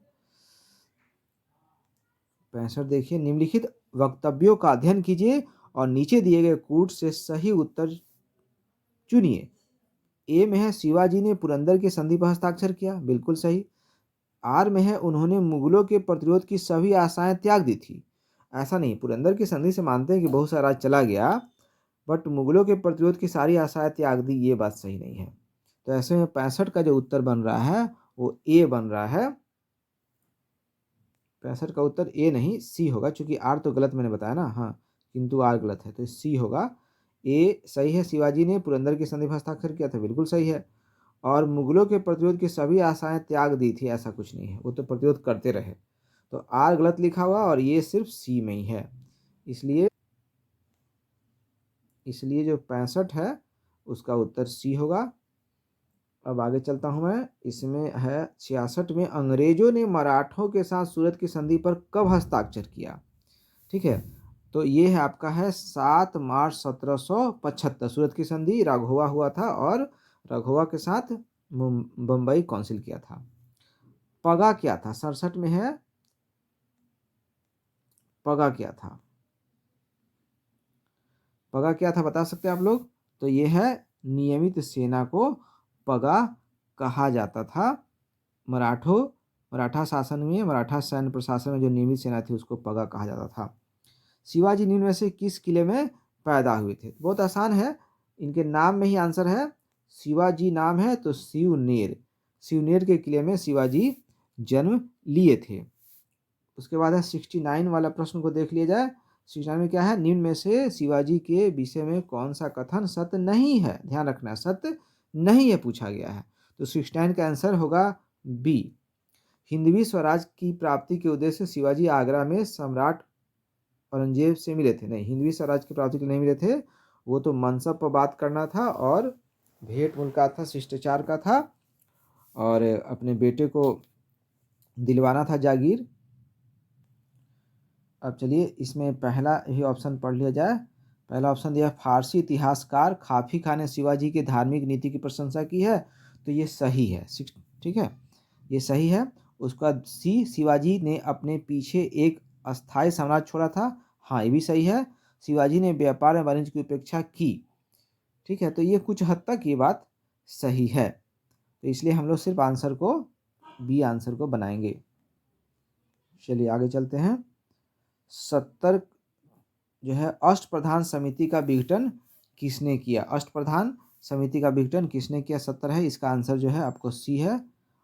65 देखिए, निम्नलिखित वक्तव्यों का अध्ययन कीजिए और नीचे दिए गए कूट से सही उत्तर चुनिए। ए में है शिवाजी ने पुरंदर की संधि पर हस्ताक्षर किया, बिल्कुल सही। आर में है उन्होंने मुगलों के प्रतिरोध की सभी आशाएं त्याग दी थी। ऐसा नहीं, पुरंदर की संधि से मानते हैं कि बहुत सारा राज चला गया, बट मुगलों के प्रतिरोध की सारी आशाएं त्याग दी, ये बात सही नहीं है। तो ऐसे में 65 का जो उत्तर बन रहा है वो ए बन रहा है। 65 का उत्तर ए नहीं सी होगा, क्योंकि आर तो गलत मैंने बताया ना, हाँ, किंतु आर गलत है, तो सी होगा। ए सही है, शिवाजी ने पुरंदर की संधि पर हस्ताक्षर किया था, बिल्कुल सही है। और मुगलों के प्रतिरोध की सभी आशाएं त्याग दी थी, ऐसा कुछ नहीं है, वो तो प्रतिरोध करते रहे। तो आर गलत लिखा हुआ और ये सिर्फ सी में ही है। इसलिए इसलिए जो 65 है उसका उत्तर सी होगा। अब आगे चलता हूं मैं। इसमें है 66 में अंग्रेजों ने मराठों के साथ सूरत की संधि पर कब हस्ताक्षर किया। ठीक है, तो ये है आपका है 7 मार्च 1775। सूरत की संधि राघोवा हुआ था और राघोवा के साथ बम्बई काउंसिल किया था। पगा क्या था, 67 में है, पगा क्या था, पगा क्या था बता सकते हैं आप लोग। तो ये है नियमित सेना को पगा कहा जाता था। मराठा शासन में, मराठा सैन्य प्रशासन में जो नियमित सेना थी उसको पगा कहा जाता था। शिवाजी निम्न में से किस किले में पैदा हुए थे। बहुत आसान है, इनके नाम में ही आंसर है। शिवाजी नाम है तो शिवनेर, शिवनेर के किले में शिवाजी जन्म लिए थे। उसके बाद है 69 वाला प्रश्न को देख लिया जाए। 69 में क्या है, निम्न में से शिवाजी के विषय में कौन सा कथन सत्य नहीं है। ध्यान रखना, सत्य नहीं है पूछा गया है। तो 69 का आंसर होगा बी। हिंदवी स्वराज की प्राप्ति के उद्देश्य से शिवाजी आगरा में सम्राट औरंगजेब से मिले थे। नहीं, हिंदवी स्वराज की प्राप्ति के लिए नहीं मिले थे, वो तो मनसब पर बात करना था और भेंट मुलाकात था, शिष्टाचार का था, और अपने बेटे को दिलवाना था जागीर। अब चलिए इसमें पहला ही ऑप्शन पढ़ लिया जाए। पहला ऑप्शन दिया फारसी इतिहासकार खाफी खान ने शिवाजी की धार्मिक नीति की प्रशंसा की है, तो ये सही है। ठीक है, ये सही है। उसके बाद सी, शिवाजी ने अपने पीछे एक अस्थायी साम्राज्य छोड़ा था। हाँ, ये भी सही है। शिवाजी ने व्यापार में वाणिज्य की उपेक्षा की। ठीक है, तो ये कुछ हद तक ये बात सही है। तो इसलिए हम लोग सिर्फ आंसर को, बी आंसर को बनाएंगे। चलिए आगे चलते हैं। 70 जो है अष्टप्रधान समिति का विघटन किसने किया। अष्टप्रधान समिति का विघटन किसने किया, 70 है, इसका आंसर जो है आपको सी है,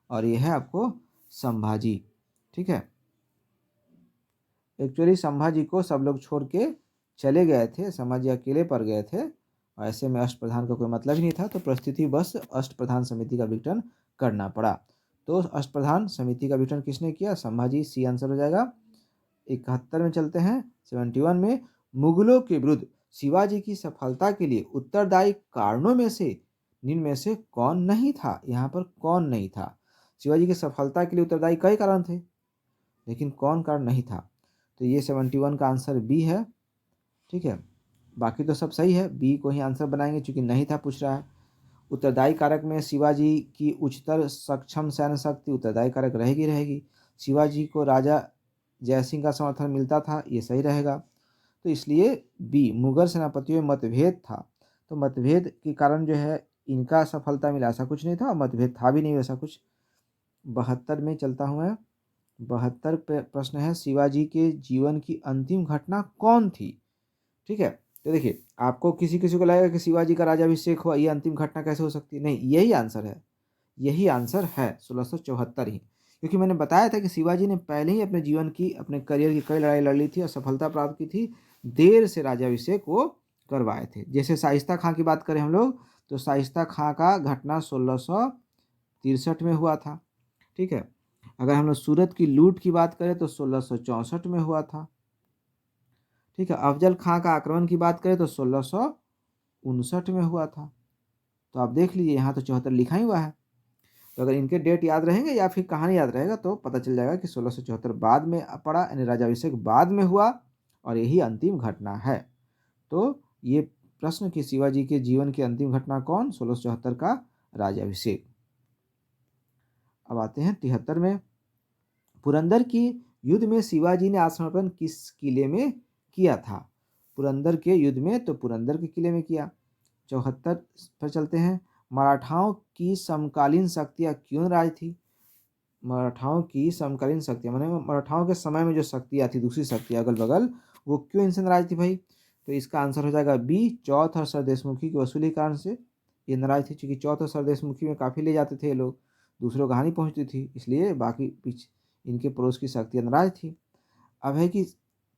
और ये है आपको संभाजी। ठीक है, एक्चुअली संभाजी को सब लोग छोड़ के चले गए थे, संभाजी अकेले पड़ गए थे, और ऐसे में अष्टप्रधान का कोई मतलब ही नहीं था, तो परिस्थिति बस अष्टप्रधान समिति का विघटन करना पड़ा। तो अष्टप्रधान समिति का विघटन किसने किया, संभाजी, सी आंसर हो जाएगा। 71 में चलते हैं। 71 में मुगलों के विरुद्ध शिवाजी की सफलता के लिए उत्तरदायी कारणों में से निम्न में से कौन नहीं था। यहाँ पर कौन नहीं था, शिवाजी की सफलता के लिए उत्तरदायी कई कारण थे, लेकिन कौन कारण नहीं था। तो ये 71 का आंसर बी है। ठीक है, बाकी तो सब सही है, बी को ही आंसर बनाएंगे क्योंकि नहीं था पूछ रहा है। उत्तरदायी कारक में शिवाजी की उच्चतर सक्षम सैन्य शक्ति उत्तरदायी कारक रहेगी रहेगी। शिवाजी को राजा जयसिंह का समर्थन मिलता था, ये सही रहेगा। तो इसलिए बी, मुगल सेनापतियों में मतभेद था, तो मतभेद के कारण जो है इनका सफलता मिला, ऐसा कुछ नहीं था, और मतभेद था भी नहीं वैसा कुछ। 72 में चलता हूँ मैं। 72 पे प्रश्न है, शिवाजी के जीवन की अंतिम घटना कौन थी। ठीक है, तो देखिए आपको किसी किसी को लगेगा कि शिवाजी का राज्याभिषेक हुआ, ये अंतिम घटना कैसे हो सकती है। नहीं, यही आंसर है, यही आंसर है 1674 ही, क्योंकि मैंने बताया था कि शिवाजी ने पहले ही अपने जीवन की, अपने करियर की कई लड़ाई लड़ ली थी और सफलता प्राप्त की थी, देर से राज्याभिषेक वो करवाए थे। जैसे शाइस्ता खां की बात करें हम लोग, तो शाइस्ता खां का घटना 1663 में हुआ था। ठीक है, अगर हम लोग सूरत की लूट की बात करें तो 1664 में हुआ था। ठीक है, अफजल खां का आक्रमण की बात करें तो 1659 में हुआ था। तो आप देख लीजिए, यहाँ तो 74 लिखा ही हुआ है। तो अगर इनके डेट याद रहेंगे या फिर कहानी याद रहेगा तो पता चल जाएगा कि 1674 बाद में पड़ा, यानी राज्याभिषेक बाद में हुआ, और यही अंतिम घटना है। तो ये प्रश्न कि शिवाजी के जीवन की अंतिम घटना कौन, 1674 का राज्याभिषेक। अब आते हैं 73 में। पुरंदर की युद्ध में शिवाजी ने आत्मसमर्पण किस किले में किया था। पुरंदर के युद्ध में, तो पुरंदर के किले में किया। 74 पर चलते हैं। मराठाओं की समकालीन शक्तियाँ क्यों नाराज थी? मराठाओं की समकालीन शक्तियाँ माने मराठाओं के समय में जो शक्तियाँ थी, दूसरी शक्तियाँ अगल बगल, वो क्यों इनसे नाराज थी भाई? तो इसका आंसर हो जाएगा बी, चौथ और सरदेशमुखी की वसूली कारण से ये नाराज थी। क्योंकि चौथ और सरदेशमुखी में काफ़ी ले जाते थे ये लोग, दूसरों को हानि पहुँचती थी, इसलिए बाकी पीछे इनके पड़ोस की शक्तियाँ नाराज थी। अब है कि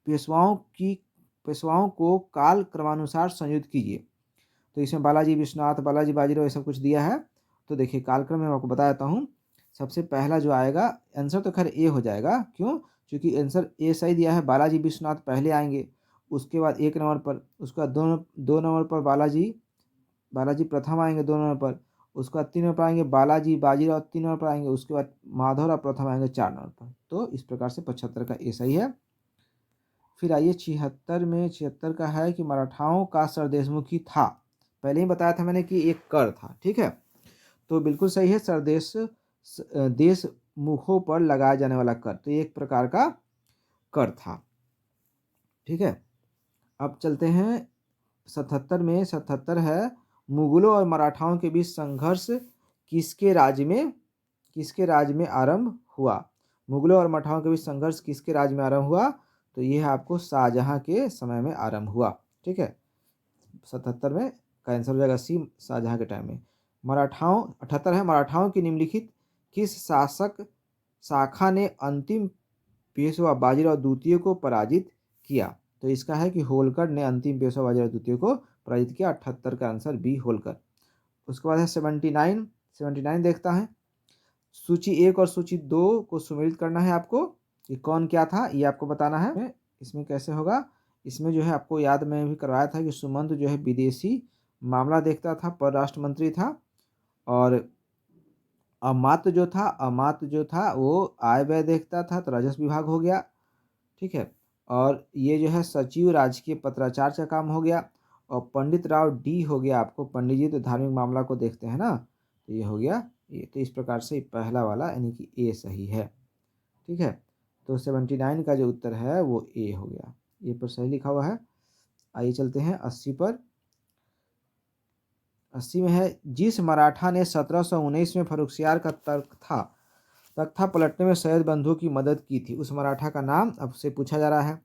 पेशवाओं को काल क्रमानुसार संयुक्त कीजिए। तो इसमें बालाजी विश्वनाथ, बालाजी बाजीराव ये सब कुछ दिया है। तो देखिए कालक्रम में मैं आपको बता देता हूँ। सबसे पहला जो आएगा आंसर तो खैर ए हो जाएगा, क्यों? क्योंकि आंसर ए सही दिया है। बालाजी विश्वनाथ पहले आएंगे, उसके बाद 1 नंबर पर, उसके बाद 2 नंबर पर बालाजी प्रथम आएंगे 2 नंबर पर, उसके बाद 3 नंबर पर आएंगे बालाजी बाजीराव 3 नंबर पर आएंगे, उसके बाद माधवराव प्रथम आएंगे 4 नंबर पर। तो इस प्रकार से 75 का ए सही है। फिर आइए 76 में। 76 का है कि मराठाओं का सरदेशमुखी था। पहले ही बताया था मैंने कि एक कर था, ठीक है, तो बिल्कुल सही है। देश मुखों पर लगाया जाने वाला कर, तो ये एक प्रकार का कर था, ठीक है। अब चलते हैं 77 में। 77 है मुगलों और मराठाओं के बीच संघर्ष किसके राज्य में आरंभ हुआ? मुगलों और मराठाओं के बीच संघर्ष किसके राज्य में आरंभ हुआ? तो यह आपको शाहजहां के समय में आरंभ हुआ, ठीक है। 77 में का आंसर हो जाएगा सी, शाहजहां के टाइम में। 78 है मराठाओं की निम्नलिखित किस शासक शाखा ने अंतिम पेशवा बाजीराव द्वितीय को पराजित किया? तो इसका है कि होलकर ने अंतिम पेशवा बाजीराव द्वितीय को पराजित किया। 78 का आंसर बी, होलकर। उसके बाद है 79 देखता है। सूची 1 और सूची 2 को सुमेलित करना है आपको। ये कौन क्या था ये आपको बताना है। इसमें कैसे होगा? इसमें जो है आपको याद में भी करवाया था कि सुमंत जो है विदेशी मामला देखता था, परराष्ट्र मंत्री था। और अमात्य जो था वो आय व्यय देखता था, तो राजस्व विभाग हो गया, ठीक है। और ये जो है सचिव राजकीय पत्राचार का काम हो गया। और पंडित राव डी हो गया आपको, पंडित जी तो धार्मिक मामला को देखते हैं ना, तो ये हो गया ये। तो इस प्रकार से पहला वाला यानी कि ए सही है, ठीक है। तो 79 का जो उत्तर है वो ए हो गया, ये पर सही लिखा हुआ है। आइए चलते हैं 80 पर। 80 में है जिस मराठा ने 1719 में फर्रुखसियार का तख्ता पलटने में सैयद बंधु की मदद की थी, उस मराठा का नाम अब से पूछा जा रहा है।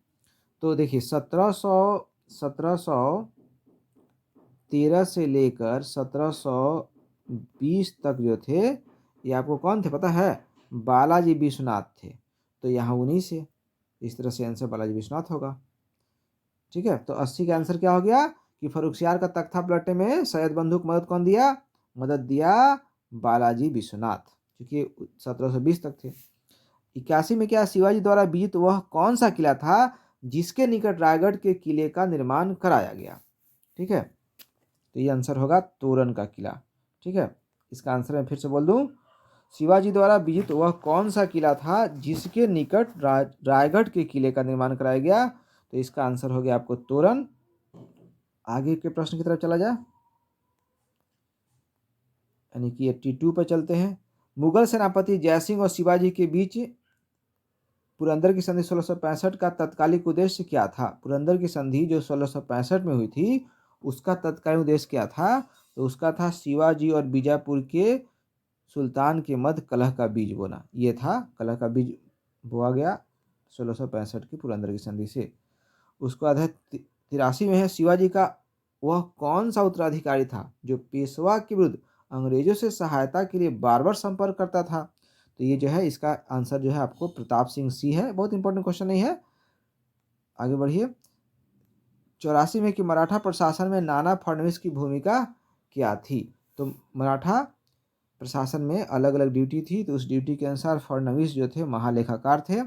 तो देखिए 1713 से लेकर 1720 तक जो थे, ये आपको कौन थे पता है? बालाजी विश्वनाथ थे। तो यहाँ उन्हीं से, इस तरह से आंसर बालाजी विश्वनाथ होगा, ठीक है। तो 80 का आंसर क्या हो गया कि फर्रुखसियार का तख्ता पलटने में सैयद बंधु को मदद दिया बालाजी विश्वनाथ, क्योंकि 1720 तक थे। 81 में क्या शिवाजी द्वारा विजित वह कौन सा किला था जिसके निकट रायगढ़ के किले का निर्माण कराया गया? ठीक है, तो ये आंसर होगा तोरण का किला, ठीक है। इसका आंसर मैं फिर से बोल दूं, शिवाजी द्वारा विजित वह कौन सा किला था जिसके निकट रायगढ़ के किले का निर्माण कराया गया? तो इसका आंसर हो गया आपको तोरण। आगे के प्रश्न की तरफ चला जाए, यानी कि 82 पर चलते हैं। मुगल सेनापति जयसिंह और शिवाजी के बीच पुरंदर की संधि 1665 का तत्कालिक उद्देश्य क्या था? पुरंदर की संधि जो 1665 में हुई थी, उसका तत्कालीन उद्देश्य क्या था? तो उसका था शिवाजी और बीजापुर के सुल्तान के मध्य कलह का बीज बोना। ये था, कलह का बीज बोआ गया 1665 की पुरंदर की संधि से। उसके बाद है 83 में है शिवाजी का वह कौन सा उत्तराधिकारी था जो पेशवा के विरुद्ध अंग्रेजों से सहायता के लिए बार बार संपर्क करता था? तो ये जो है इसका आंसर जो है आपको प्रताप सिंह सी है। बहुत इंपॉर्टेंट क्वेश्चन नहीं है, आगे बढ़िए। 84 में कि मराठा प्रशासन में नाना फडणवीस की भूमिका क्या थी? तो मराठा प्रशासन में अलग अलग ड्यूटी थी, तो उस ड्यूटी के अनुसार फडणवीस जो थे महालेखाकार थे।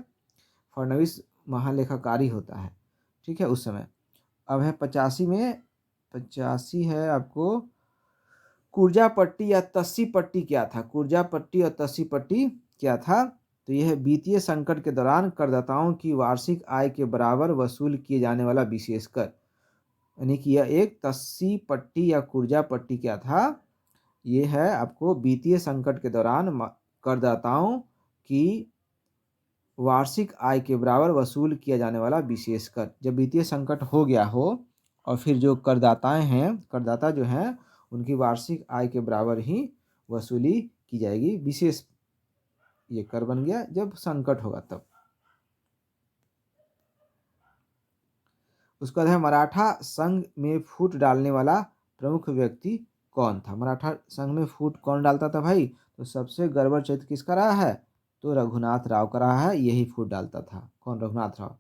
फडणवीस महालेखाकारी होता है, ठीक है, उस समय। अब है 85 में। 85 है आपको कुर्जा पट्टी या तस्सी पट्टी क्या था? कुर्जा पट्टी और तस्सी पट्टी क्या था? तो यह वित्तीय संकट के दौरान करदाताओं की वार्षिक आय के बराबर वसूल किए जाने वाला विशेष कर, यानी कि यह एक तस्सी पट्टी या कुर्जा पट्टी क्या था? ये है आपको वित्तीय संकट के दौरान करदाताओं की वार्षिक आय के बराबर वसूल किया जाने वाला विशेष कर। जब वित्तीय संकट हो गया हो और फिर जो करदाता जो हैं उनकी वार्षिक आय के बराबर ही वसूली की जाएगी। विशेष ये कर बन गया जब संकट होगा तब। उसके बाद है मराठा संघ में फूट डालने वाला प्रमुख व्यक्ति कौन था। मराठा संघ में फूट कौन डालता था भाई? तो सबसे गड़बड़ चरित्र किसका रहा है? तो रघुनाथ राव का रहा है, यही फूट डालता था। कौन? रघुनाथ राव।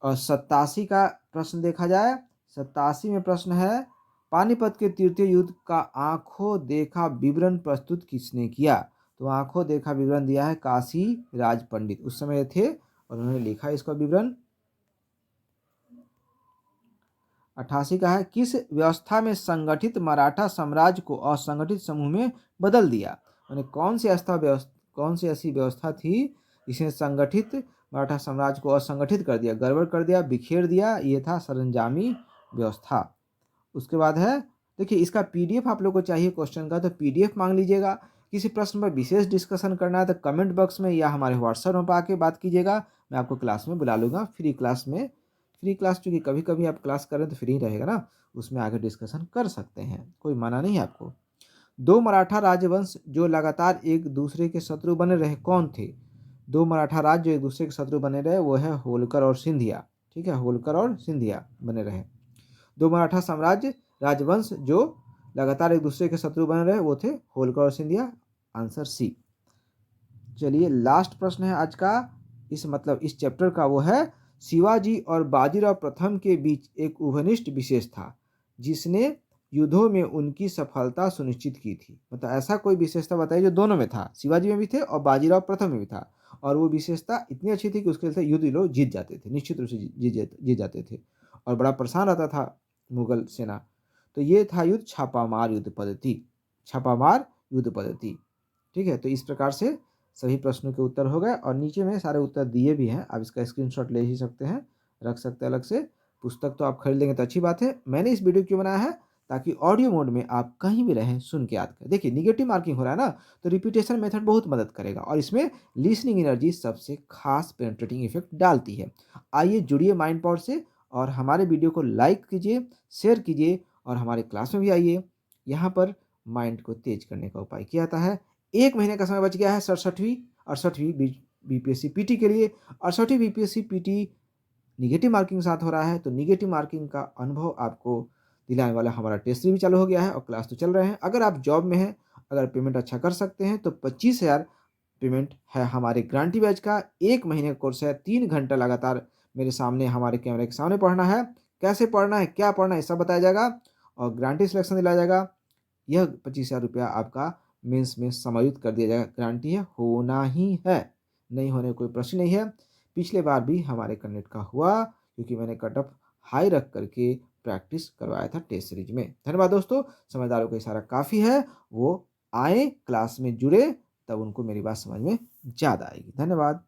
और 87 का प्रश्न देखा जाए, 87 में प्रश्न है पानीपत के तृतीय युद्ध का आंखों देखा विवरण प्रस्तुत किसने किया? तो आंखों देखा विवरण दिया है काशी राज पंडित, उस समय थे और उन्होंने लिखा इसका विवरण। 88 का है किस व्यवस्था में संगठित मराठा साम्राज्य को असंगठित समूह में बदल दिया? यानी कौन सी ऐसी व्यवस्था थी जिसने संगठित मराठा साम्राज्य को असंगठित कर दिया, गड़बड़ कर दिया, बिखेर दिया? ये था सरंजामी व्यवस्था। उसके बाद है देखिए इसका पीडीएफ आप लोग को चाहिए क्वेश्चन का, तो पीडीएफ मांग लीजिएगा। किसी प्रश्न पर विशेष डिस्कशन करना है तो कमेंट बॉक्स में या हमारे व्हाट्सएप में आके बात कीजिएगा, मैं आपको क्लास में बुला लूँगा। फ्री क्लास चूँकि कभी कभी आप क्लास करें तो फ्री रहेगा ना, उसमें आगे डिस्कशन कर सकते हैं, कोई मना नहीं है आपको। दो मराठा राजवंश जो लगातार एक दूसरे के शत्रु बने रहे कौन थे? दो मराठा राज्य जो एक दूसरे के शत्रु बने रहे वो है होलकर और सिंधिया। ठीक है, होलकर और सिंधिया बने रहे। दो मराठा साम्राज्य राजवंश जो लगातार एक दूसरे के शत्रु बने रहे वो थे होलकर और सिंधिया। Answer C. चलिए लास्ट प्रश्न है आज का, इस चैप्टर का, वो है शिवाजी और बाजीराव प्रथम के बीच एक उभनिष्ठ विशेष था जिसने युद्धों में उनकी सफलता सुनिश्चित की थी। मतलब ऐसा कोई विशेषता बताइए जो दोनों में था, शिवाजी में भी थे और बाजीराव प्रथम में भी था, और वो विशेषता इतनी अच्छी थी कि उसके लिए युद्ध लोग जीत जाते थे, निश्चित रूप से जीत जाते थे और बड़ा परेशान रहता था मुगल सेना। तो ये था युद्ध छापामार युद्ध पद्धति। ठीक है, तो इस प्रकार से सभी प्रश्नों के उत्तर हो गए और नीचे में सारे उत्तर दिए भी हैं, आप इसका स्क्रीनशॉट ले ही सकते हैं, रख सकते हैं अलग से। पुस्तक तो आप खरीद लेंगे तो अच्छी बात है। मैंने इस वीडियो क्यों बनाया है? ताकि ऑडियो मोड में आप कहीं भी रहें सुन के याद करें। देखिए निगेटिव मार्किंग हो रहा है ना, तो रिपीटेशन मेथड बहुत मदद करेगा और इसमें लिसनिंग एनर्जी सबसे खास पेनिट्रेटिंग इफेक्ट डालती है। आइए जुड़िए माइंड पावर से और हमारे वीडियो को लाइक कीजिए, शेयर कीजिए और हमारे क्लास में भी आइए। यहाँ पर माइंड को तेज करने का उपाय किया जाता है। 1 महीने का समय बच गया है 68वीं बीपीएससी पीटी के लिए। 68वीं बीपीएससी पीटी निगेटिव मार्किंग के साथ हो रहा है, तो निगेटिव मार्किंग का अनुभव आपको दिलाने वाला हमारा टेस्ट भी चालू हो गया है और क्लास तो चल रहे हैं। अगर आप जॉब में हैं, अगर पेमेंट अच्छा कर सकते हैं तो 25,000 पेमेंट है हमारे गारंटी बैच का। 1 महीने का कोर्स है, 3 घंटा लगातार मेरे सामने हमारे कैमरे के सामने पढ़ना है। कैसे पढ़ना है, क्या पढ़ना है, सब बताया जाएगा और गारंटी सिलेक्शन दिलाया जाएगा। यह 25,000 रुपया आपका मेंस में समायोजित कर दिया जाएगा, गारंटी है, होना ही है, नहीं होने कोई प्रश्न नहीं है। पिछले बार भी हमारे कैंडिडेट का हुआ क्योंकि मैंने कट ऑफ हाई रख करके प्रैक्टिस करवाया था टेस्ट सीरीज में। धन्यवाद दोस्तों, समझदारों का इशारा काफ़ी है, वो आए क्लास में जुड़े, तब उनको मेरी बात समझ में ज़्यादा आएगी। धन्यवाद।